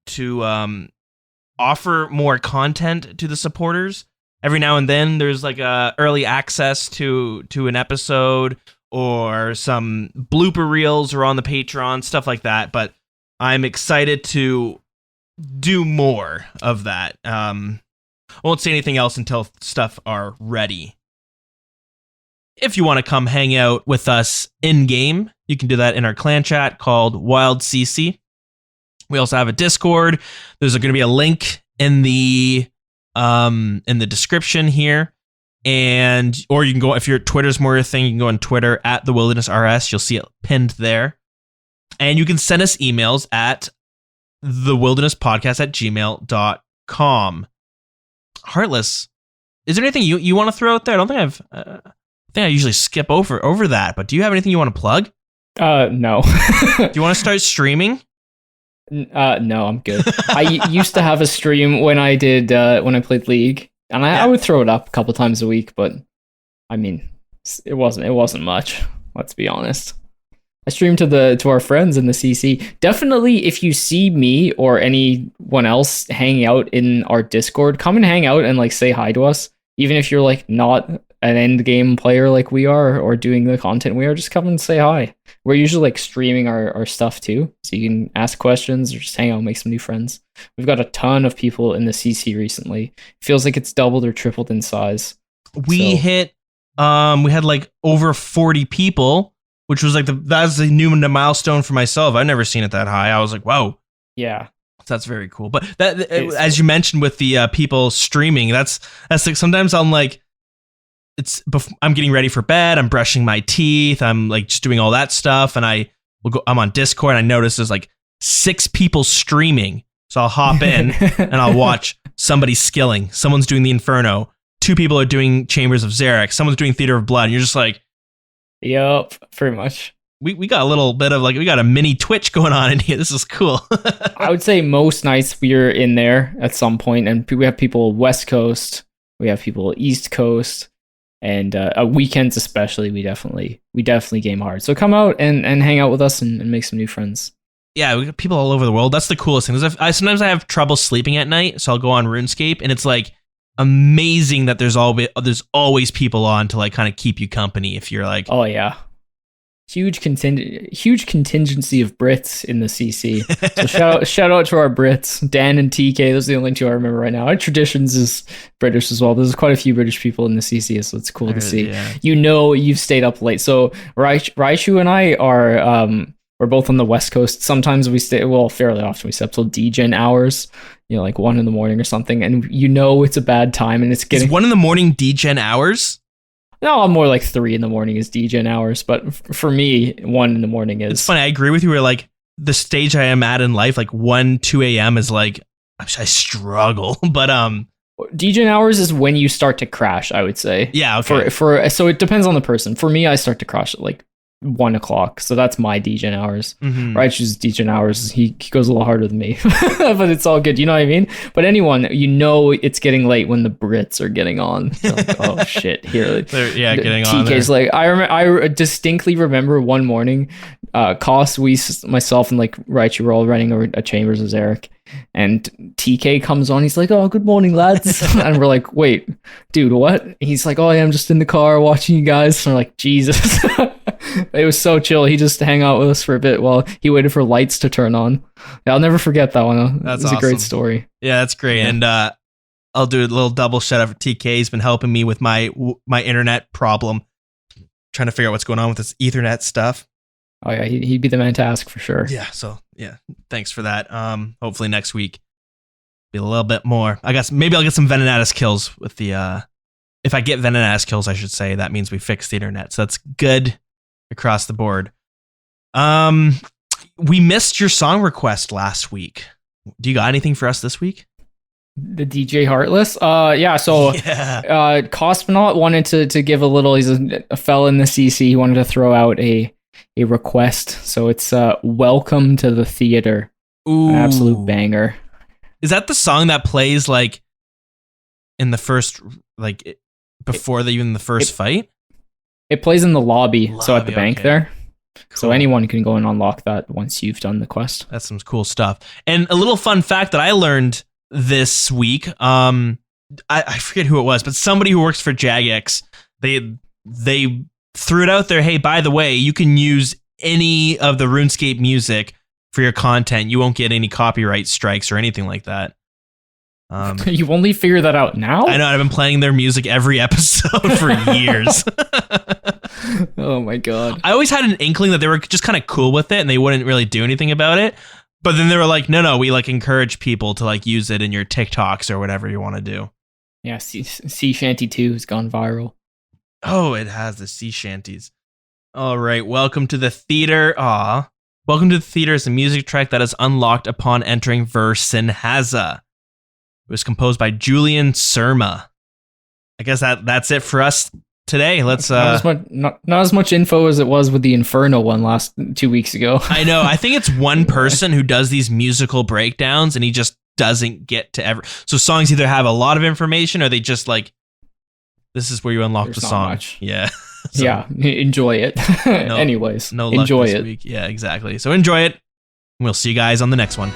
S3: offer more content to the supporters. Every now and then there's like a early access to an episode or some blooper reels or on the Patreon, stuff like that. But I'm excited to do more of that. I won't say anything else until stuff are ready. If you want to come hang out with us in game, you can do that in our clan chat called Wild CC. We also have a Discord. There's going to be a link in the description here, or you can go, if your Twitter's more your thing, you can go on Twitter at the WildernessRS. You'll see it pinned there, and you can send us emails at thewildernesspodcast@gmail.com. Heartless, is there anything you want to throw out there? I don't think I think I usually skip over that, but do you have anything you want to plug?
S4: No.
S3: Do you want to start streaming?
S4: No, I'm good. I used to have a stream when I played League, and I would throw it up a couple times a week, but I mean, it wasn't much. Let's be honest. I stream to our friends in the CC. Definitely, if you see me or anyone else hanging out in our Discord, come and hang out and like say hi to us. Even if you're like not an end game player like we are, or doing the content we are, just come and say hi. We're usually like streaming our stuff too, so you can ask questions or just hang out and make some new friends. We've got a ton of people in the CC recently. Feels like it's doubled or tripled in size. We
S3: had like over 40 people, which was like that's a new milestone for myself. I've never seen it that high. I was like, whoa.
S4: Yeah.
S3: That's very cool. But that, as you mentioned with the people streaming, that's like sometimes I'm like, I'm getting ready for bed. I'm brushing my teeth. I'm like just doing all that stuff. And I'm on Discord and I notice there's like 6 people streaming. So I'll hop in and I'll watch somebody skilling. Someone's doing the Inferno. 2 people are doing Chambers of Zarek. Someone's doing Theater of Blood. And you're just like,
S4: yep, pretty much.
S3: We got a little bit of like, we got a mini Twitch going on in here. This is cool.
S4: I would say most nights we're in there at some point, and we have people West Coast, we have people East Coast, and weekends especially. We definitely game hard. So come out and hang out with us and make some new friends.
S3: Yeah, we got people all over the world. That's the coolest thing. Sometimes I have trouble sleeping at night, so I'll go on RuneScape, and it's like amazing that there's always people on to like kind of keep you company if you're like,
S4: oh yeah. Huge contingency of Brits in the CC. So shout out to our Brits, Dan and TK. Those are the only 2 I remember right now. Our Traditions is British as well. There's quite a few British people in the CC, so it's cool to see.
S3: Yeah.
S4: You've stayed up late. So Raichu and I are we're both on the West Coast. Sometimes we stay, well, fairly often we stay up till DGen hours, like 1 in the morning or something, and it's a bad time, and it's getting
S3: 1 in the morning DGen hours.
S4: No, I'm more like 3 in the morning is DGen hours, but for me, 1 in the morning is.
S3: It's funny. I agree with you. Where like the stage I am at in life, like 1, 2 a.m. is like I struggle, but
S4: DGen hours is when you start to crash. I would say.
S3: Yeah. Okay.
S4: So it depends on the person. For me, I start to crash at like 1 o'clock, so that's my DGen hours.
S3: Mm-hmm.
S4: Right, choose DGen hours. He goes a little harder than me, but it's all good. You know what I mean? But anyone, it's getting late when the Brits are getting on. So, oh shit! Here,
S3: getting on.
S4: TK's like I distinctly remember one morning, myself and like Raichu were all running a Chambers of Zarek, and TK comes on. He's like, "Oh, good morning, lads," and we're like, "Wait, dude, what?" He's like, "Oh, yeah, I'm just in the car watching you guys." And we're like, "Jesus." It was so chill. He just hung out with us for a bit while he waited for lights to turn on. Yeah, I'll never forget that one.
S3: That's
S4: awesome. A great story.
S3: Yeah, that's great. Yeah. And I'll do a little double shout out for TK. He's been helping me with my internet problem, trying to figure out what's going on with this Ethernet stuff.
S4: Oh yeah, he'd be the man to ask for sure.
S3: Yeah. So yeah, thanks for that. Hopefully next week be a little bit more. I guess maybe I'll get some Venenatus kills with the. If I get Venenatus kills, I should say that means we fixed the internet. So that's good. Across the board. We missed your song request last week. Do you got anything for us this week?
S4: The DJ Heartless? Yeah, so Cosmonaut wanted to give a little, he's a fella in the CC, he wanted to throw out a request. So it's Welcome to the Theater.
S3: Ooh.
S4: An absolute banger.
S3: Is that the song that plays like in the first, like before even the first fight?
S4: It plays in the lobby, so at the bank there.
S3: Cool.
S4: So anyone can go and unlock that once you've done the quest.
S3: That's some cool stuff. And a little fun fact that I learned this week, I forget who it was, but somebody who works for Jagex, they threw it out there, hey, by the way, you can use any of the RuneScape music for your content. You won't get any copyright strikes or anything like that.
S4: You only figure that out now?
S3: I know, I've been playing their music every episode for years.
S4: Oh my god.
S3: I always had an inkling that they were just kind of cool with it and they wouldn't really do anything about it. But then they were like, no, we like encourage people to like use it in your TikToks or whatever you want to do.
S4: Yeah, Sea Shanty 2 has gone viral.
S3: Oh, it has the sea shanties. All right, welcome to the theater. Welcome to the theater is a music track that is unlocked upon entering Versinhaza. It was composed by Julian Surma. I guess that's it for us today. Let's
S4: not as much info as it was with the Inferno one 2 weeks ago.
S3: I know. I think it's one person who does these musical breakdowns, and he just doesn't get to ever. So songs either have a lot of information, or they just like, this is where you unlock the song.
S4: Much.
S3: Yeah.
S4: So, yeah. Enjoy it. Anyways,
S3: no luck
S4: enjoy
S3: this
S4: it.
S3: week. Yeah, exactly. So enjoy it. We'll see you guys on the next one.